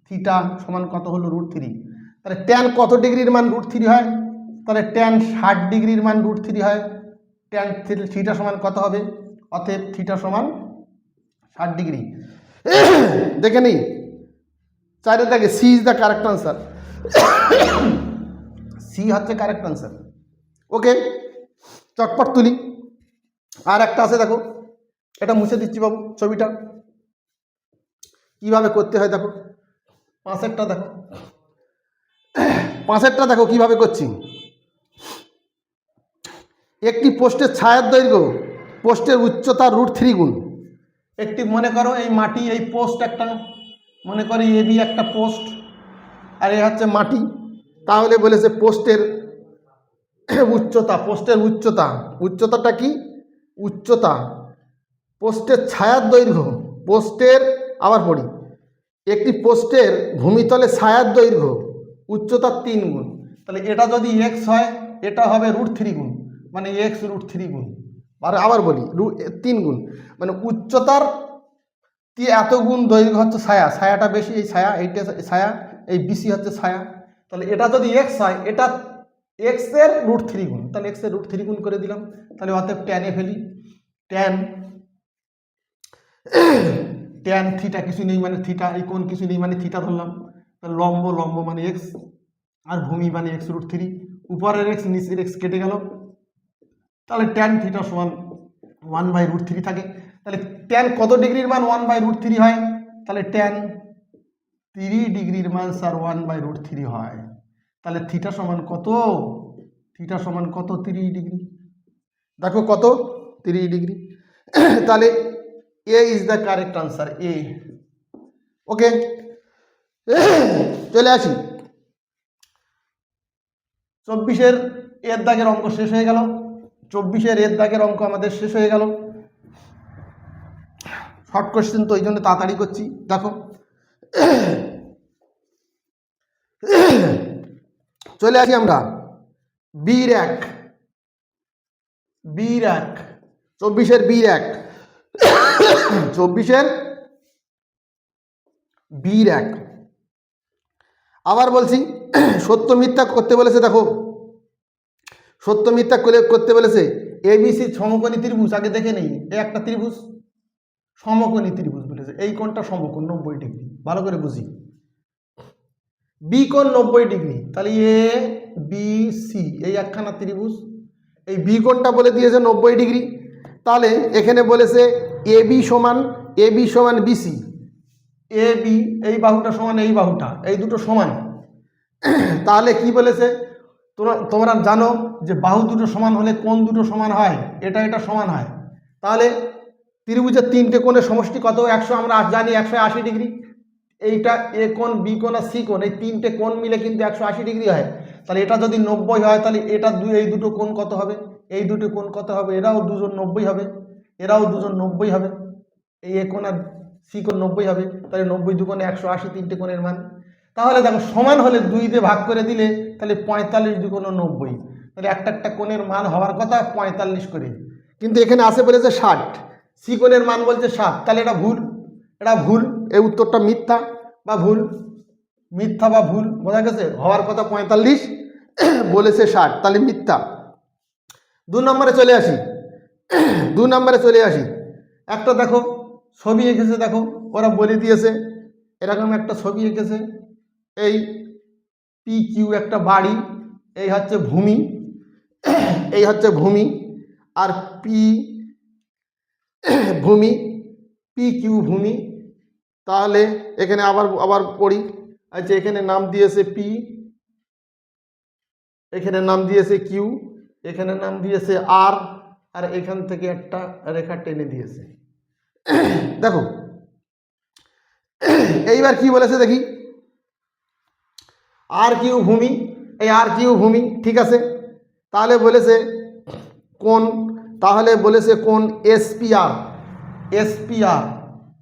থিটা সমান কত হলো √3। তাহলে ট্যান কত ডিগ্রির মান √3 হয়, তাহলে ট্যান 60 ডিগ্রির মান √3 হয়। ট্যান থিটা সমান কত হবে, অতএব থিটা সমান 60 ডিগ্রি। দেখে নিই 4-এর দাগে C is the correct answer, C হচ্ছে কারেক্ট আনসার। ওকে, চটপট তুলি। আর একটা আছে দেখো, এটা মুছে দিচ্ছি বাবু, ছবিটা কিভাবে করতে হয় দেখো। 5-এরটা দেখো, 5-এরটা দেখো কিভাবে করছি। একটি পোস্টের ছায়ার দৈর্ঘ্য পোস্টের উচ্চতা √3 গুণ। একটি মনে করো এই মাটি, এই পোস্ট একটা মনে করো এবি একটা পোস্ট, আর এ হচ্ছে মাটি। তাহলে বলেছে পোস্টের উচ্চতা, পোস্টের উচ্চতা, উচ্চতাটা কি, উচ্চতা পোস্টের ছায়ার দৈর্ঘ্য, পোস্টের আবার পড়ি, একটি পোস্টের ভূমিতলে ছায়ার দৈর্ঘ্য উচ্চতা 3 গুণ। তাহলে এটা যদি এক্স হয়, এটা হবে √3 গুণ, মানে এক্স √3 গুণ। আর আবার বলি 3 গুণ, মানে উচ্চতার এত গুণ দৈর্ঘ্য হচ্ছে ছায়া, ছায়াটা বেশি, এই ছায়া, এইটা ছায়া, এই বিসি হচ্ছে ছায়া। তাহলে এটা যদি এক্স হয়, এটা এক্স এর √3 গুণ, তাহলে এক্স এর √3 গুণ করে দিলাম। তাহলে অতএব ট্যানে ফেলি, ট্যান ট্যান থিটা কিছু নেই মানে থিটা, এই কোণ কিছু নেই মানে থিটা ধরলাম। লম্ব, লম্ব মানে এক্স আর ভূমি মানে এক্স √3, উপরের এক্স নিচের এক্স কেটে গেল। তাহলে ট্যান থিটা সমান 1/√3 থাকে। তাহলে ট্যান কত ডিগ্রির মান 1/√3 হয়, তাহলে ট্যান 30 ডিগ্রির মান স্যার 1/√3 হয়। তাহলে থিটা সমান কত, থিটা সমান কত 30 ডিগ্রি, দেখো কত 30 ডিগ্রি। তাহলে এ ইজ দ্য কারেক্ট আনসার, এ। ওকে, চলে আসি 24-এর এর দাগের অঙ্ক শেষ হয়ে গেল। 24-এর এর দাগের অঙ্ক আমাদের শেষ হয়ে গেল। শর্ট কোশ্চেন তো ওই জন্য তাড়াতাড়ি করছি। দেখো চলে আসি আমরা বির এক, বির এক, 24-এর বির এক, 24-এর বির এক। আবার বলছি, সত্য মিথ্যা করতে বলেছে, দেখো সত্য মিথ্যা করতে বলেছে এবিসি সমকোণী ত্রিভুজ। আগে দেখে নেই, এই একটা ত্রিভুজ সমকোণী ত্রিভুজ বলেছে, এই কোণটা সমকোণ 90 ডিগ্রি। ভালো করে বুঝি, বি কোণ 90 ডিগ্রি, তাহলে এ বি সি এই একখানা ত্রিভুজ, এই বি কোণটা বলে দিয়েছে 90 ডিগ্রি। তাহলে এখানে বলেছে এবি সমান বিসি, এ বি এই বাহুটা সমান এই বাহুটা, এই দুটো সমান। তাহলে কি বলেছে, তোমরা জানো যে বাহু দুটো সমান হলে কোণ দুটো সমান হয়, এটা সমান হয়। তাহলে ত্রিভুজের তিনটে কোণের সমষ্টি কত? 100, আমরা জানি 180 ডিগ্রি। এইটা এ কোণ, বি কোণ আর সি কোণ, এই তিনটে কোণ মিলে কিন্তু 180 ডিগ্রি হয়। তাহলে এটা যদি 90 হয়, তাহলে এটা এই দুটো কোণ কত হবে? এই দুটো কোণ কত হবে? এরাও দুজন 90 হবে, এরাও দুজন 90 হবে, এই এ কোণ আর সি কোণ 90 হবে। তাহলে 90 দুকোণে 180, তিনটে কোণের মান। তাহলে দেখো সমান হলে 2 দিয়ে ভাগ করে দিলে তাহলে 45 দুকোণ 90, তাহলে একটা কোণের মান হওয়ার কথা 45 করে, কিন্তু এখানে আসে বলেছে 60, সি কোণের মান বলছে 7। তাহলে এটা ভুল, এটা ভুল, এই উত্তরটা মিথ্যা বা ভুল, মিথ্যা বা ভুল, বোঝা গেছে? হওয়ার কথা 45, বলেছে 60, তাহলে মিথ্যা। 2 নম্বরে চলে আসি, 2 নম্বরে চলে আসি। একটা দেখো ছবি এঁকেছে, দেখো ওরা বলে দিয়েছে এরকম একটা ছবি এঁকেছে, এই পি কিউ একটা বাড়ি, এই হচ্ছে ভূমি, এই হচ্ছে ভূমি, আর পি ভূমি, পি কিউ ভূমি। তাহলে এখানে আবার পড়ি, আচ্ছা এখানে নাম দিয়েছে পি, এখানে নাম দিয়েছে কিউ, এখানে নাম দিয়েছে আর, আর এখান থেকে একটা রেখা টেনে দিয়েছে। দেখো এইবার কি বলেছে দেখি, আর কিউ ভূমি, এই আর কিউ ভূমি, ঠিক আছে। তাহলে বলেছে কোন, তাহলে বলেছে কোন এসপিআর, এসপিআর,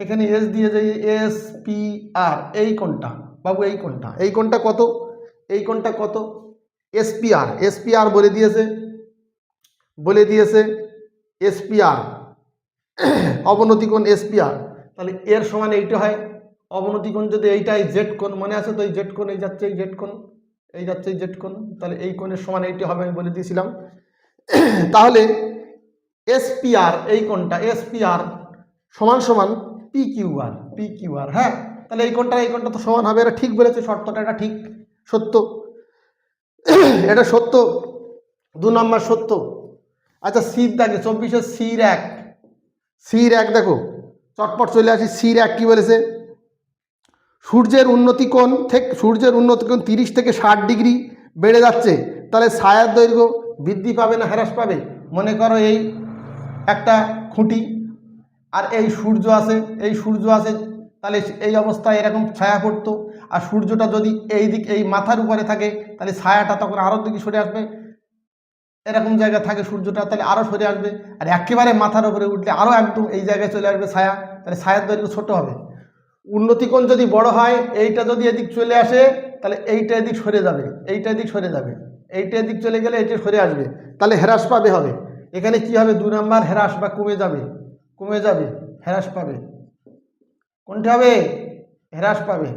এখানে এস দিয়ে যাই, এসপিআর, এই কোনটা বাবু, এই কোনটা, এই কোনটা কত, এই কোনটা কত? এসপিআর, এসপিআর বলে দিয়েছে, বলে দিয়েছে এসপিআর, অবনতি কোণ এসপিআর। তাহলে এর সমান এইটা হয় অবনতি কোণ, যদি এইটাই জেড কোণ, মনে আছে তো? এই জেড কোণ, এই যাচ্ছে এই জেড কোণ, এই যাচ্ছে এই জেড কোণ, তাহলে এই কোণের সমান এইটা হবে, আমি বলে দিয়েছিলাম। তাহলে এসপিআর, এই কোণটা এসপিআর সমান পি কিউআর, পি কিউআর, হ্যাঁ। তাহলে এই কোণটা তো সমান হবে, এটা ঠিক বলেছে, শর্তটা এটা ঠিক, সত্য, এটা সত্য, 2 নম্বর সত্য। আচ্ছা সির দেখে 24-এর সির এক, সির এক দেখো চটপট চলে আসি। সির এক কি বলেছে, সূর্যের উন্নতি কোণ 30 থেকে 60 ডিগ্রি বেড়ে যাচ্ছে, তাহলে ছায়ার দৈর্ঘ্য বৃদ্ধি পাবে না হ্রাস পাবে? মনে করো এই একটা খুঁটি আর এই সূর্য আছে, এই সূর্য আছে, তাহলে এই অবস্থায় এরকম ছায়া পড়তো, আর সূর্যটা যদি এই দিক এই মাথার উপরে থাকে তাহলে ছায়াটা তখন আরও দিকে সরে আসবে, এরকম জায়গা থাকে সূর্যটা, তাহলে আরও সরে আসবে, আর একেবারে মাথার উপরে উঠলে আরও একদম এই জায়গায় চলে আসবে ছায়া, তাহলে ছায়ার দৈর্ঘ্য ছোট হবে। উন্নতি কোণ যদি বড় হয়, এইটা যদি এদিক চলে আসে তাহলে এইটা এদিক সরে যাবে, এইটা এদিক সরে যাবে, এইটা এদিক চলে গেলে এইটা সরে আসবে, তাহলে হ্রাস পাবে হবে। এখানে কি হবে? 2 নম্বর হ্রাস বা কমে যাবে, কমে যাবে, হ্রাস পাবে। কোনটা হবে? হ্রাস পাবে,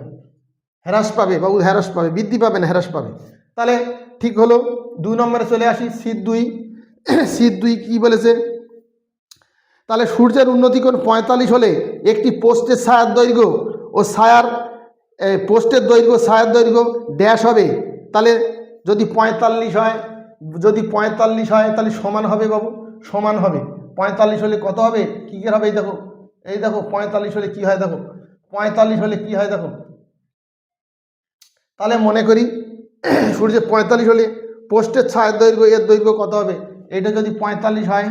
হ্রাস পাবে বাবু, হ্রাস পাবে, বৃদ্ধি পাবে না, হ্রাস পাবে। তাহলে ঠিক হলো। 2 নম্বরে চলে আসি, শীত 2, শীত 2 কি বলেছে, তাহলে সূর্যের উন্নতি কোণ 45 হলে একটি পোস্টের ছায়ার দৈর্ঘ্য ও পোস্টের দৈর্ঘ্য ছায়ার দৈর্ঘ্য ড্যাশ হবে। তাহলে যদি 45 হয়, যদি 45 হয় তাহলে সমান হবে বাবু, সমান হবে। 45 হলে কত হবে, কী হবে? এই দেখো, এই দেখো 45 হলে কি হয়, দেখো 45 হলে কি হয় দেখো। তাহলে মনে করি সূর্যের 45 হলে পোস্টের ছায়ার দৈর্ঘ্য, এর দৈর্ঘ্য কত হবে? এটা যদি 45 হয়,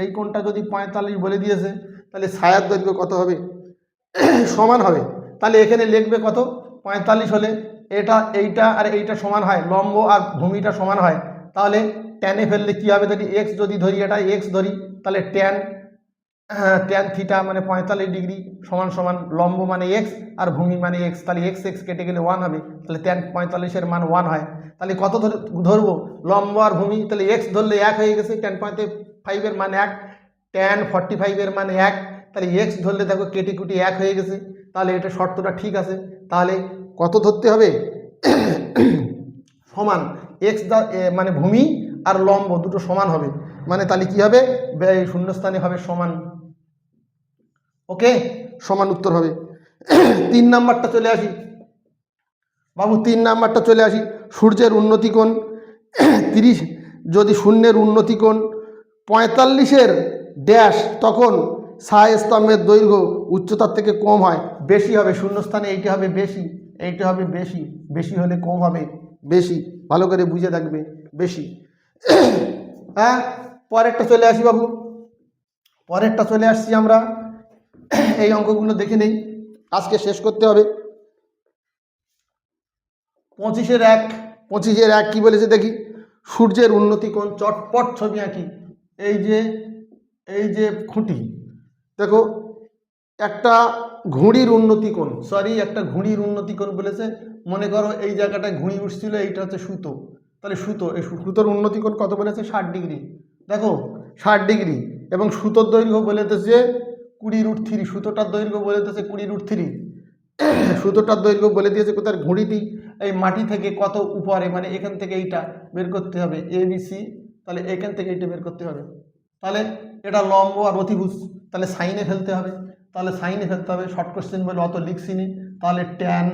এই কোণটা যদি 45 বলে দিয়েছে, তাহলে ছায়ার দৈর্ঘ্য কত হবে? সমান হবে। তাহলে এখানে লিখবে কত? 45 হলে এটা, এইটা আর এইটা সমান হয়, লম্ব আর ভূমিটা সমান হয়, তাহলে ট্যানে ফেললে কি হবে? যদি এক্স যদি ধরি, এটা এক্স ধরি, তাহলে ট্যান ট্যান থিটা মানে 45 ডিগ্রি সমান সমান লম্ব মানে এক্স আর ভূমি মানে এক্স, তাহলে এক্স এক্স কেটে গেলে 1 হবে, তাহলে ট্যান 45-এর মান 1 হয়। তাহলে কত ধরবো লম্ব আর ভূমি, তাহলে এক্স ধরলে 1 হয়ে গেছে, ট্যান 45-এর মান 1, ট্যান 45-এর মান 1, তাহলে এক্স ধরলে দেখো কেটে কুটি 1 হয়ে গেছে, তাহলে এটা শর্তটা ঠিক আছে। তাহলে কত ধরতে হবে সমান এক্স মানে ভূমি আর লম্ব দুটো সমান হবে, মানে তাহলে কি হবে শূন্যস্থানে হবে সমান। ওকে, সমান উত্তর হবে। 3 নাম্বারটা চলে আসি বাবু, 3 নাম্বারটা চলে আসি। সূর্যের উন্নতি কোণ 30, যদি শূন্যের উন্নতি কোণ 45-এর ড্যাশ, তখন ছায়া স্তম্ভের দৈর্ঘ্য উচ্চতার থেকে কম হয়, বেশি হবে। শূন্যস্থানে এইটা হবে বেশি, এইটা হবে বেশি, বেশি হলে কম হবে বেশি, ভালো করে বুঝে থাকবে বেশি। হ্যাঁ, পরেরটা চলে আসি বাবু, পরেরটা চলে আসছি আমরা। এই অঙ্কগুলো দেখে নেই, আজকে শেষ করতে হবে। 25-এর 1 কি বলেছে দেখি, সূর্যের উন্নতি কোণ, চটপট ছবি আঁকি। এই যে খুঁটি, দেখো একটা ঘুড়ির উন্নতি কোণ, একটা ঘুড়ির উন্নতি কোণ বলেছে। মনে করো এই জায়গাটায় ঘুড়ি উঠছিল, এইটা হচ্ছে সুতো, তাহলে সুতো, এই সুতোর উন্নতি কোণ কত বলেছে 60 ডিগ্রি, দেখো 60 ডিগ্রি, এবং সুতোর দৈর্ঘ্য বলেছে 20√3, সুতোটার দৈর্ঘ্য বলেছে 20√3, সুতোটার দৈর্ঘ্য বলে দিয়েছে কোথায়, ঘুড়িটি এই মাটি থেকে কত উপরে, মানে এখান থেকে এইটা বের করতে হবে ABC, তাহলে এখান থেকে এইটা বের করতে হবে। তাহলে এটা লম্ব আর অতিভুজ, তাহলে সাইনে ফেলতে হবে, তাহলে সাইনে ফেলতে হবে, শর্ট কোশ্চেন বলে অত লিখছিনি। তাহলে ট্যান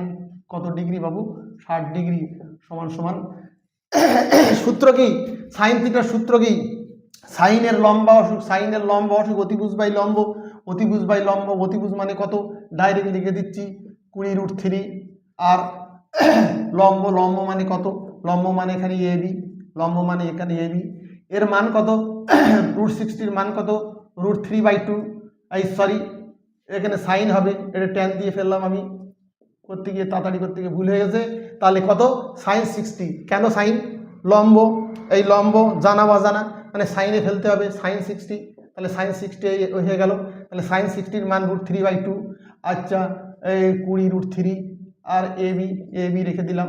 কত ডিগ্রি বাবু, 60 ডিগ্রি সমান সমান সূত্র কি, সাইন থিটার সূত্র কি, সাইনের লম্বা অসুখ, সাইনের লম্বা অসুখ অতিভুজ বাই লম্ব, অতিভুজ বাই লম্ব, অতিভুজ মানে কত ডাইরেক্ট লিখে দিচ্ছি 20√3, আর লম্ব, লম্ব মানে কত, লম্ব মানে এখানে AB, লম্ব মানে এখানে AB, এর মান কত √60-এর মান কত √3/2, সরি এখানে সাইন হবে, এটা ট্যান দিয়ে ফেললাম আমি করতে গিয়ে, তাড়াতাড়ি করতে গিয়ে ভুল হয়ে গেছে। তাহলে কত সাইন 60, কেন সাইন, লম্ব, এই লম্ব জানা অজানা মানে সাইনে ফেলতে হবে সাইন 60, তাহলে সাইন 60 হয়ে গেল, তাহলে সাইন 60-এর মান √3/2। আচ্ছা, এই 20√3 আর এবি রেখে দিলাম,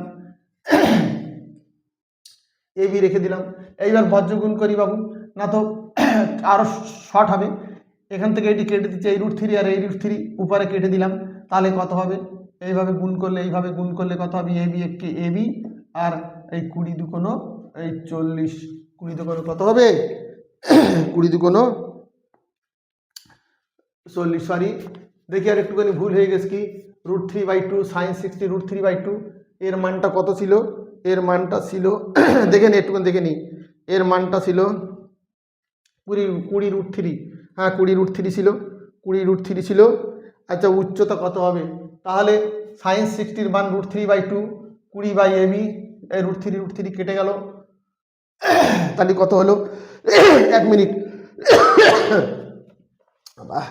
এবি রেখে দিলাম। এইবার বজ্রগুণ করি বাবু, না তো আরও শর্ট হবে, এখান থেকে এটি কেটে দিচ্ছে, এই √3 আর এই √3 উপরে কেটে দিলাম, তাহলে কত হবে, এইভাবে গুণ করলে, এইভাবে গুণ করলে কত হবে, এবি আর এই 20 দুগুণ এই 40, 20 দুগুণ কত হবে 20 দুগুণ 40, সরি দেখি আর একটুখানি ভুল হয়ে গেছে, কি √3/2 সাইন 60 √3/2, এর মানটা কত ছিল, এর মানটা ছিল দেখে নি একটুখানি দেখে নি, এর মানটা ছিল 20√3, হ্যাঁ 20√3 ছিল, 20√3 ছিল। আচ্ছা, উচ্চতা কত হবে, তাহলে সাইন 60-এর মান √3/2, 20/AB, এই √3 কেটে গেল, তাহলে কত হলো 1 মিনিট, বাহ,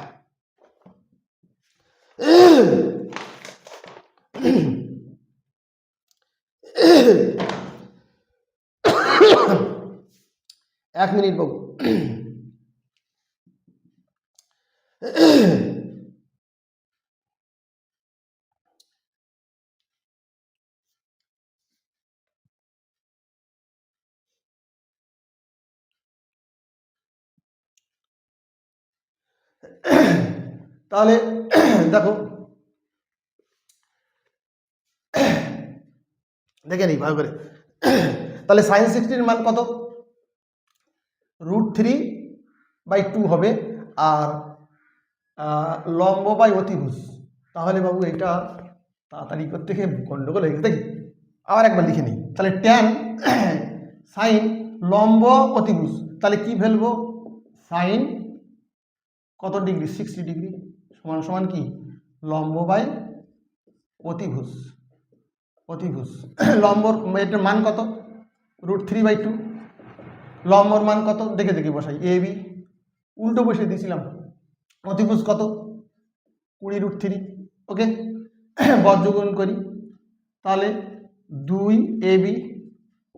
এক মিনিট বাবু। তাহলে দেখো, দেখে নিই ভালো করে, তাহলে সাইন 60-এর মান কত √3/2 হবে, আর লম্ব বাই অতিভুজ, তাহলে বাবু এটা তাড়াতাড়ি করতে গিয়ে গন্ডগোল হয়ে গেছে, দেখি আবার একবার লিখে নিই। তাহলে ট্যান সাইন লম্ব অতিভুজ, তাহলে কি ফেলবো, সাইন কত ডিগ্রি 60 ডিগ্রি সমান সমান কি লম্ব বাই অতিভুজ, লম্বর এটার মান কত √3/2, লম্বর মান কত দেখে দেখে বসাই, এবি উল্টো বসে দিয়েছিলাম, অতিভুজ কত 20√3, ওকে বজ্রগুণ করি, তাহলে 2AB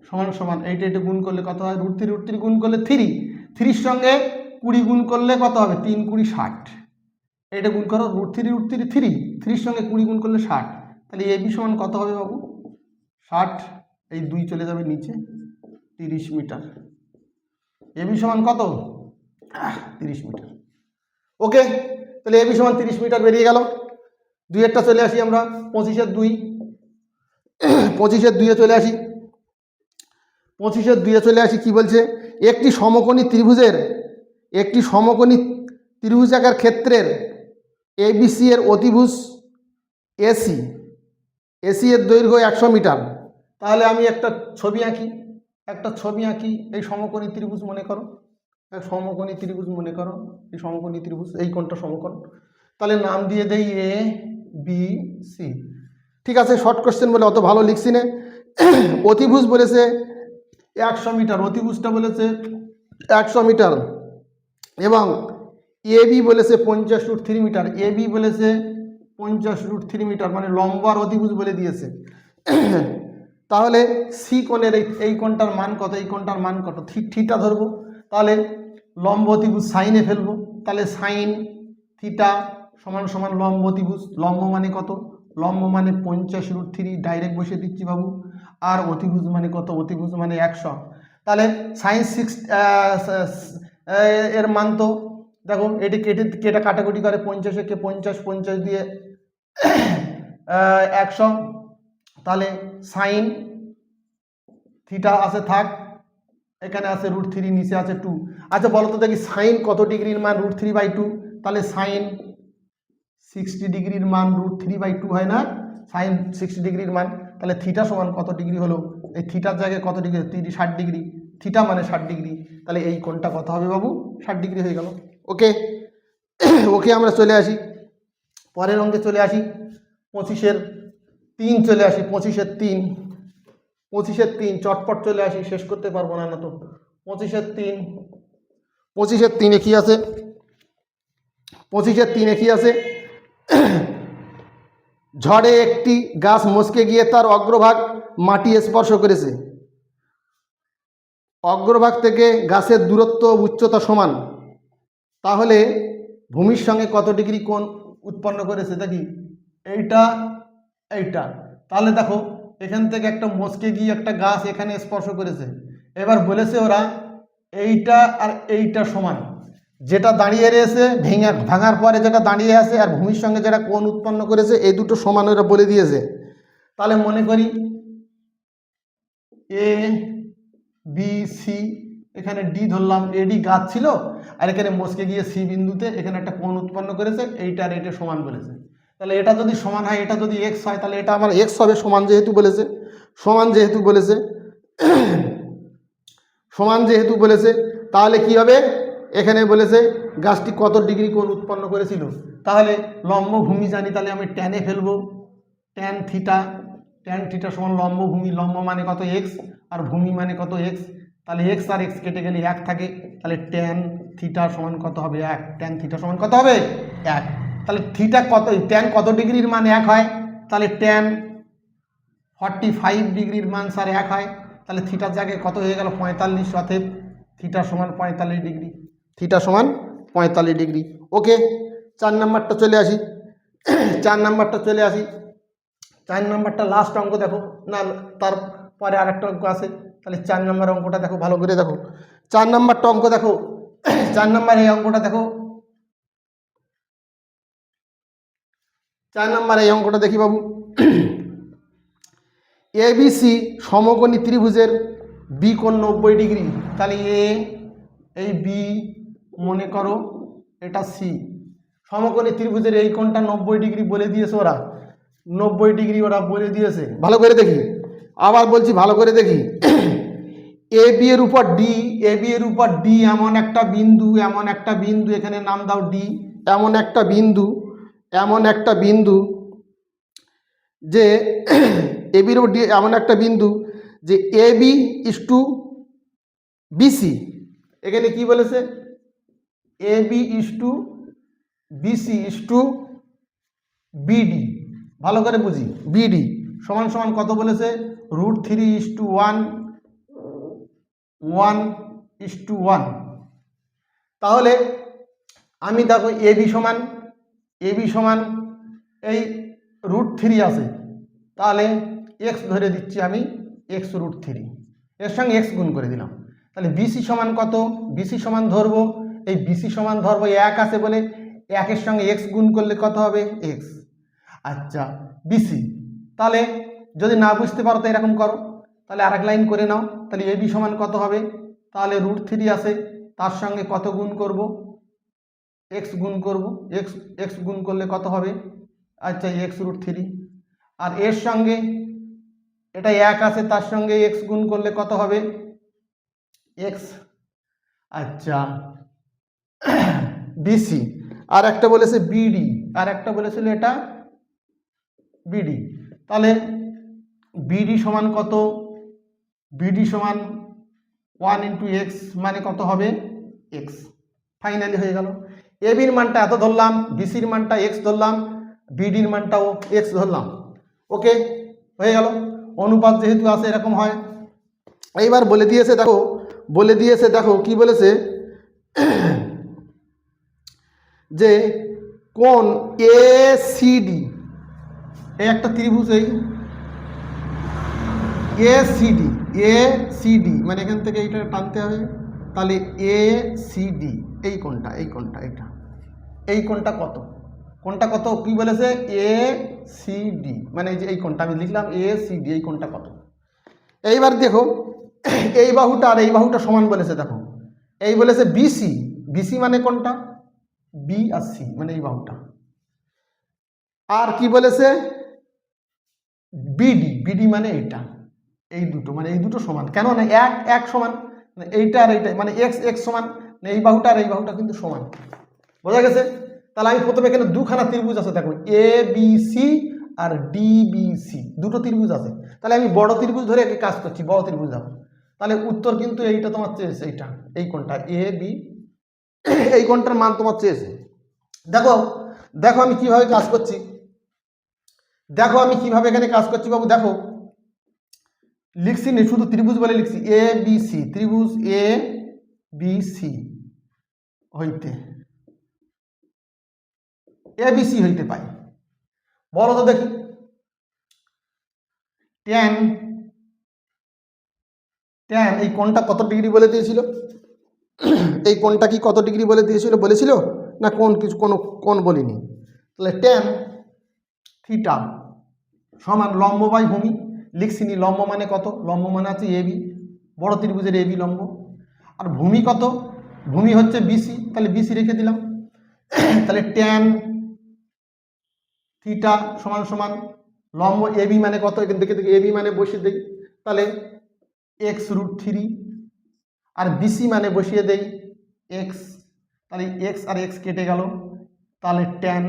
সমান সমান এইটা গুণ করলে কত হয় √3 গুণ করলে 3, 3-র সঙ্গে 20 গুণ করলে কত হবে? 3 20 60। এটা গুণ করো, √3 3 সঙ্গে 20 গুণ করলে 60। তাহলে এবি সমান কত হবে বাবু? 60। এই 2 চলে যাবে নিচে, 30 মিটার। এবি সমান কত? 30 মিটার। ওকে, তাহলে এবি সমান 30 মিটার বেরিয়ে গেল। 2-এরটা চলে আসি আমরা, 25-এর 2। 25-এর 2-এ চলে আসি। 25-এর 2-এ চলে আসি, কি বলছে? একটি সমকোণী ত্রিভুজাকার ক্ষেত্রের এবিসি এর অতিভুজ এসি এর দৈর্ঘ্য 100 মিটার। তাহলে আমি একটা ছবি আঁকি, এই সমকোণী ত্রিভুজ মনে করো, এই সমকোণী ত্রিভুজ, এই কোণটা সমকোণ। তাহলে নাম দিয়ে দেই এ বি সি। ঠিক আছে, শর্ট কোশ্চেন বলে অত ভালো লিখছি না। অতিভুজ বলেছে 100 মিটার, অতিভুজটা বলেছে 100 মিটার, এবং এবি বলেছে 50√3 মিটার। এবি বলেছে 50√3 মিটার, মানে লম্ব আর অতিভুজ বলে দিয়েছে। তাহলে সি কোণের এই কোণটার মান কত? এই কোণটার মান কত? থিটা ধরবো। তাহলে লম্ব অতিভুজ সাইনে ফেলবো। তাহলে সাইন থিটা সমান সমান লম্ব অতিভুজ। লম্ব মানে কত? লম্ব মানে 50√3, ডাইরেক্ট বসিয়ে দিচ্ছি বাবু। আর অতিভুজ মানে কত? অতিভুজ মানে 100। তাহলে সাইন 6 এর মান তো দেখো, এটি কেটে কাটাকুটি করে, 50-এ 50 দিয়ে 100। তাহলে সাইন থিটা আছে থাক, এখানে আছে √3, নিচে আছে 2। আচ্ছা বলো তো দেখি, সাইন কত ডিগ্রির মান? √3/2। তাহলে সাইন 60 ডিগ্রির মান √3/2 হয় না? সাইন 60 ডিগ্রির মান। তাহলে থিটা সমান কত ডিগ্রি হলো? এই থিটার জায়গায় কত ডিগ্রি? 60 ডিগ্রি। থিটা মানে 60 ডিগ্রি। তাহলে এই কোণটা কত হবে বাবু? 60 ডিগ্রি হয়ে গেল। ওকে, আমরা চলে আসি পরের অঙ্কে, চলে আসি 25-এর 3 চলে আসি। 25-এর 3 চটপট চলে আসি, শেষ করতে পারবো না তো। 25-এর 3 কি আছে? 25-এর 3 কি আছে? ঝড়ে একটি গাছ মচকে গিয়ে তার অগ্রভাগ মাটি স্পর্শ করেছে। অগ্রভাগ থেকে গাছের দূরত্ব উচ্চতা সমান, তাহলে ভূমির সঙ্গে কত ডিগ্রি কোণ উৎপন্ন করেছে? দেখি, এইটা। তাহলে দেখো, এখান থেকে একটা মচকে গিয়ে একটা গাছ এখানে স্পর্শ করেছে। এবার বলেছে ওরা এইটা আর এইটা সমান, যেটা দাঁড়িয়ে রয়েছে ভাঙার পরে যেটা দাঁড়িয়ে আছে আর ভূমির সঙ্গে যেটা কোণ উৎপন্ন করেছে, এই দুটো সমান ওরা বলে দিয়েছে। তাহলে মনে করি এ বি সি, এখানে ডি ধরলাম, এডি গাছ ছিল, আর এখানে মচকে গিয়ে সি বিন্দুতে এখানে একটা কোণ উৎপন্ন করেছে, এইটা আর এইটা সমান বলেছে। তাহলে এটা যদি সমান হয়, এটা যদি এক্স হয়, তাহলে এটা আমার এক্স হবে। সমান যেহেতু বলেছে, তাহলে কি হবে? এখানে বলেছে গাছটি কত ডিগ্রি কোণ উৎপন্ন করেছিল। তাহলে লম্ব ভূমি জানি, তাহলে আমি ট্যানে ফেলবো। ট্যান থিটা সমান লম্ব ভূমি। লম্ব মানে কত? এক্স, আর ভূমি মানে কত? এক্স। তাহলে এক্স আর এক্স কেটে গেলে 1 থাকে। তাহলে ট্যান থিটা সমান কত হবে? 1। ট্যান থিটা সমান কত হবে? 1। তাহলে থিটা কত, ট্যান কত ডিগ্রির মান 1 হয়? তাহলে ট্যান 45 ডিগ্রির মান স্যার 1 হয়। তাহলে থিটার জায়গায় কত হয়ে গেল? 45। অতএব থিটা সমান 45 ডিগ্রি। ওকে, 4 নাম্বারটা চলে আসি। 4 নাম্বারটা লাস্ট অঙ্ক দেখো না, তারপরে আরেকটা অঙ্ক আছে। তাহলে 4 নম্বর অঙ্কটা দেখো, ভালো করে দেখো। 4 নাম্বারটা অঙ্ক দেখো। 4 নাম্বার এই অঙ্কটা দেখো। 4 নাম্বার এই অঙ্কটা দেখি বাবু। এবিসি সমকোণী ত্রিভুজের বি কোণ 90 ডিগ্রি। তাহলে এই বি মনে করো, এটা সি। সমকোণী ত্রিভুজের এই কোণটা 90 ডিগ্রি বলে দিয়েছে ওরা। 90 ডিগ্রি ওরা বলে দিয়েছে। ভালো করে দেখি, আবার বলছি ভালো করে দেখি। এ বি এর উপর ডি, এমন একটা বিন্দু, এখানে নাম দাও ডি। এমন একটা বিন্দু যে এ বির উপর ডি, এমন একটা বিন্দু যে A B is to BC. এখানে কি বলেছে? A B is to BC is to BD. ভালো করে বুঝি, বিডি সমান সমান কত বলেছে? √3:1 1:1। তাহলে আমি দেখো এবি সমান এই √3 আছে, তাহলে এক্স ধরে দিচ্ছি আমি, x√3, এর সঙ্গে এক্স গুণ করে দিলাম। তাহলে বিসি সমান কত? বিসি সমান ধরবো, এই বিসি সমান ধরবো 1 আছে বলে 1-এর সঙ্গে এক্স গুণ করলে কত হবে? এক্স। আচ্ছা, বিসি, তাহলে যদি না বুঝতে পারো তো এরকম করো, তাহলে আরেক লাইন করে নাও। তাহলে এবি সমান কত হবে? তাহলে √3 আছে, তার সঙ্গে কত গুণ করব? এক্স গুণ করব, এক্স গুণ করলে কত হবে? আচ্ছা, x√3, আর এর সঙ্গে এটা 1 আছে, তার সঙ্গে এক্স গুণ করলে কত হবে? এক্স। আচ্ছা, বিসি, আর একটা বলেছে বিডি, আর একটা বলেছিল এটা বিডি। তাহলে বিডি সমান কত? বিডি সমান 1 × x, মানে কত হবে? এক্স। ফাইনালি হয়ে গেল। এবির মানটা এত ধরলাম, বিসির মানটা এক্স ধরলাম, বিডির মানটাও এক্স ধরলাম। ওকে, হয়ে গেল। অনুপাত যেহেতু আছে এরকম হয়। এইবার বলে দিয়েছে দেখো কি বলেছে, যে কোণ এসিডি, এই একটা ত্রিভুজ, এই এসিডি মানে এখান থেকে এইটা টানতে হবে, তাহলে এসিডি, এই কোণটা এই কোণটা কত? কোণটা কত কি বলেছে? এসিডি মানে এই যে এই কোণটা আমি লিখলাম এসিডি, এই কোণটা কত? এইবার দেখো এই বাহুটা আর এই বাহুটা সমান বলেছে। দেখো এই বলেছে বিসি মানে কোনটা? বি আর সি মানে এই বাহুটা। আর কি বলেছে? বিডি মানে এইটা, এই দুটো, মানে এই দুটো সমান। কেন না এক সমান, মানে এইটা আর এইটা, মানে এক্স সমান, এই বাহুটা আর এই বাহুটা কিন্তু সমান। বোঝা গেছে? তাহলে আমি প্রথমে এখানে দুখানা ত্রিভুজ আছে, দেখো A B C R DBC, দুটো ত্রিভুজ আছে। তাহলে আমি বড় ত্রিভুজ ধরে একে কাজ করছি, বড় ত্রিভুজ দেখো। তাহলে উত্তর কিন্তু এইটা তোমার চেয়েছে, এইটা, এই কোণটা এ বি, এই কোণটার মান তোমার চেয়েছে। দেখো আমি কিভাবে কাজ করছি, এখানে কাজ করছি বাবু। দেখো লিখছি নি, শুধু ত্রিভুজ বলে লিখছি, এ বি সি, ত্রিভুজ এ বি সি হইতে এবিসি হইতে পাই। বলো তো দেখি, ট্যান এই কোণটা কত ডিগ্রি বলে দিয়েছিল? এই কোণটা কি কত ডিগ্রি বলেছিল না কোনো কোণ বলিনি? তাহলে ট্যান থিটা সমান লম্ব বাই ভূমি, লিখছিনি। লম্ব মানে কত? লম্ব মানে আছে এবি, বড় ত্রিভুজের এবি লম্ব। আর ভূমি কত? ভূমি হচ্ছে বিসি, তাহলে বিসি রেখে দিলাম। তাহলে ট্যান থিটা সমান লম্ব এবি মানে কত? এখান থেকে এবি মানে বসিয়ে দেই, তাহলে x√3, আর বিসি মানে বসিয়ে দেই এক্স, তাহলে এক্স আর এক্স কেটে গেল, তাহলে ট্যান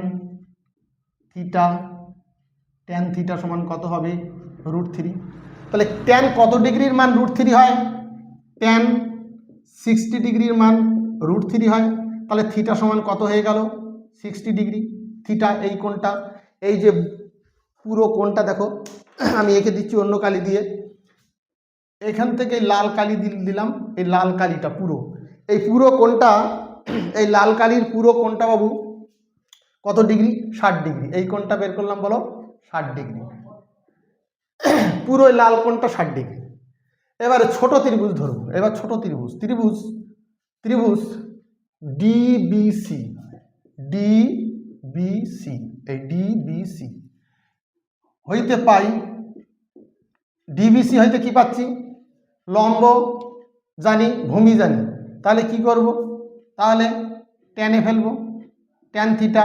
থিটা সমান কত হবে? √3। তাহলে ট্যান কত ডিগ্রির মান √3 হয়? ট্যান 60 ডিগ্রির মান √3 হয়। তাহলে থিটা সমান কত হয়ে গেল? 60 ডিগ্রি। থিটা এই কোণটা, এই যে পুরো কোণটা দেখো আমি এঁকে দিচ্ছি অন্য কালি দিয়ে, এখান থেকে লাল কালি দিলাম, এই লাল কালিটা পুরো, এই পুরো কোণটা, এই লাল কালির পুরো কোণটা বাবু কত ডিগ্রি? 60 ডিগ্রি। এই কোণটা বের করলাম, বলো 60 ডিগ্রি, পুরো লাল কোণটা 60 ডিগ্রি। এবারে ছোট ত্রিভুজ ধরবো, এবার ছোট ত্রিভুজ ডিবিসি, এই ডিবিসি হইতে পাই, ডিবিসি হইতে কি পাচ্ছি? লম্ব জানি, ভূমি জানি। তাহলে কি করব? তাহলে ট্যানে ফেলবো, ট্যান থিটা,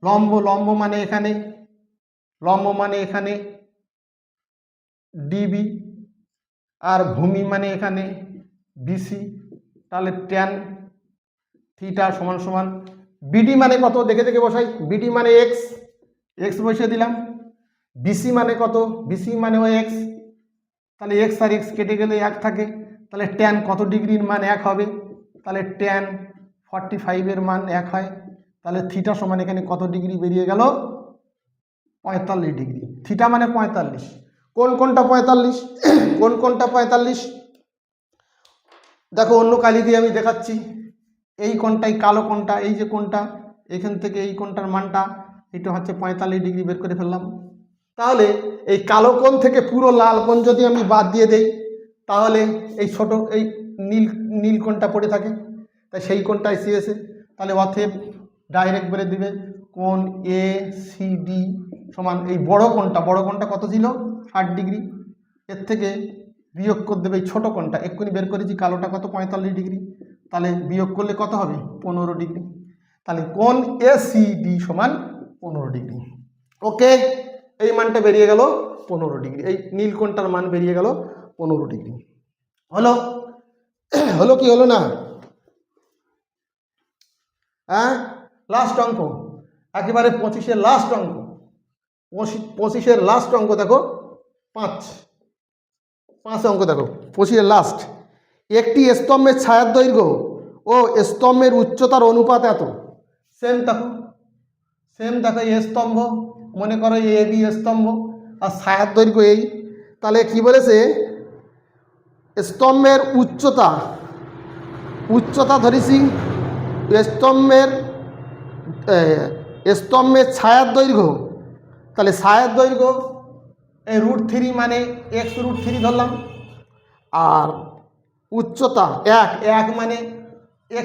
লম্ব মানে এখানে ডিবি, আর ভূমি মানে এখানে বিসি। তাহলে ট্যান থিটা সমান বিডি মানে কত? দেখে বসাই। বিডি মানে এক্স বসিয়ে দিলাম। বিসি মানে কত? বিসি মানে ওই এক্স, তাহলে এক্স আর এক্স কেটে গেলে 1 থাকে। তাহলে ট্যান কত ডিগ্রির মান 1 হবে? তাহলে ট্যান 45 মান 1 হয়। তাহলে থিটা সমান এখানে কত ডিগ্রি বেরিয়ে গেল? 45 ডিগ্রি। থিটা মানে 45। কোনটা 45? কোনটা 45? দেখো অন্য কালি দিয়ে আমি দেখাচ্ছি, এই কোণটাই কালো কোণটা, এই যে কোণটা, এখান থেকে এই কোণটার মানটা এটা হচ্ছে 45 ডিগ্রি বের করে ফেললাম। তাহলে এই কালো কোণ থেকে পুরো লাল কোণ যদি আমি বাদ দিয়ে দেই তাহলে এই ছোট এই নীল নীল কোণটা পড়ে থাকে, তাই সেই কোণটা এসে তাহলে অতএব ডাইরেক্ট বলে দিবে কোণ এ সি ডি সমান এই বড় কোণটা কত ছিল 60 ডিগ্রি, এর থেকে বিয়োগ করে দেবে এই ছোটো কোণটা, এক্ষুনি বের করেছি কালোটা কত 45 ডিগ্রি, তাহলে বিয়োগ করলে কত হবে 15 ডিগ্রি। তাহলে কোণ এ সি ডি সমান 15 ডিগ্রি। ওকে, এই মানটা বেরিয়ে গেল 15 ডিগ্রি, এই নীল কোণটার মান বেরিয়ে গেল 15 ডিগ্রি। হলো হলো কি হলো না? হ্যাঁ, লাস্ট অঙ্ক, একেবারে 25-এর লাস্ট অঙ্ক, 25-এর লাস্ট অঙ্ক দেখো, 5 অঙ্ক দেখো, 25-এর লাস্ট। একটি স্তম্ভের ছায়ার দৈর্ঘ্য ও স্তম্ভের উচ্চতার অনুপাত এত। সেম দেখো এ স্তম্ভ, মনে করো এ বি স্তম্ভ, আর ছায়ার দৈর্ঘ্য এই। তাহলে কি বলেছে, স্তম্ভের উচ্চতা ধরেছি, স্তম্ভের ছায়ার দৈর্ঘ্য, তাহলে ছায়ার দৈর্ঘ্য এই √3 মানে x√3 ধরলাম, আর উচ্চতা 1 মানে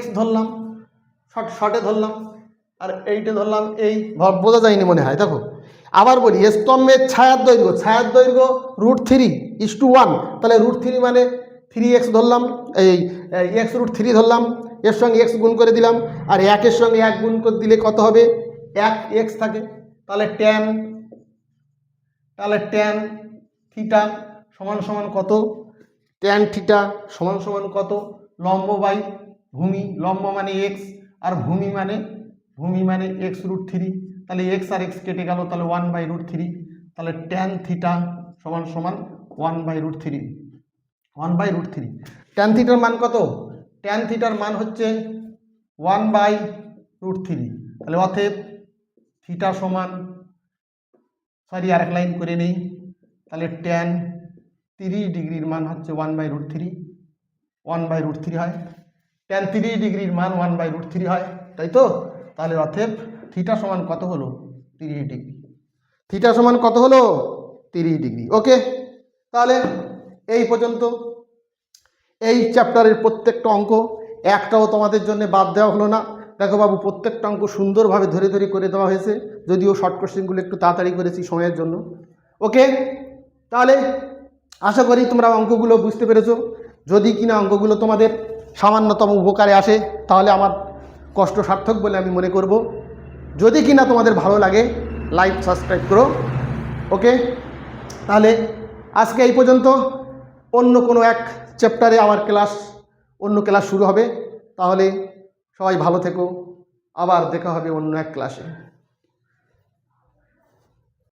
x ধরলাম, শর্টে ধরলাম, আর এইটা ধরলাম, এই বোঝা যায়নি মনে হয়। দেখো আবার বলি, স্তম্ভের ছায়ার দৈর্ঘ্য √3:1, তাহলে √3 মানে 3x ধরলাম, এই x√3 ধরলাম, এর সঙ্গে x গুণ করে দিলাম, আর 1-এর সঙ্গে 1 গুণ করে দিলে কত হবে 1x থাকে। তাহলে ট্যান থিটা সমান কত, ট্যান থিটা সমান কত, লম্ব বাই ভূমি, লম্ব মানে x আর ভূমি মানে x√3, তাহলে x আর x কেটে গেল, তাহলে 1/√3, তাহলে ট্যান থিটা সমান 1/√3। ট্যান থিটার মান কত, ট্যান থিটার মান হচ্ছে 1/√3, তাহলে অতএব থিটা সমান, আরেক লাইন করে নেই, তাহলে ট্যান 30 ডিগ্রির মান হচ্ছে 1/√3 হয়, ট্যান 30 ডিগ্রির মান 1/√3 হয়, তাই তো? তাহলে অতএব থিটা সমান কত হলো 30 ডিগ্রি, থিটা সমান কত হলো 30 ডিগ্রি। ওকে, তাহলে এই পর্যন্ত এই চ্যাপ্টারের প্রত্যেকটা অঙ্ক, একটাও তোমাদের জন্য বাদ দেওয়া হলো না। দেখো বাবু, প্রত্যেকটা অঙ্ক সুন্দরভাবে ধরে করে দেওয়া হয়েছে, যদিও শর্ট কোশ্চেনগুলো একটু তাড়াতাড়ি করেছি সময়ের জন্য। ওকে, তাহলে আশা করি তোমরা অঙ্কগুলো বুঝতে পেরেছো। যদি কিনা অঙ্কগুলো তোমাদের সামান্যতম উপকারে আসে তাহলে আমার কষ্ট সার্থক বলে আমি মনে করব। যদি কিনা তোমাদের ভালো লাগে লাইক সাবস্ক্রাইব করো। ওকে, তাহলে আজকে এই পর্যন্ত। অন্য কোনো এক চ্যাপ্টারে আমার অন্য ক্লাস শুরু হবে, তাহলে সবাই ভালো থেকো, আবার দেখা হবে অন্য এক ক্লাসে।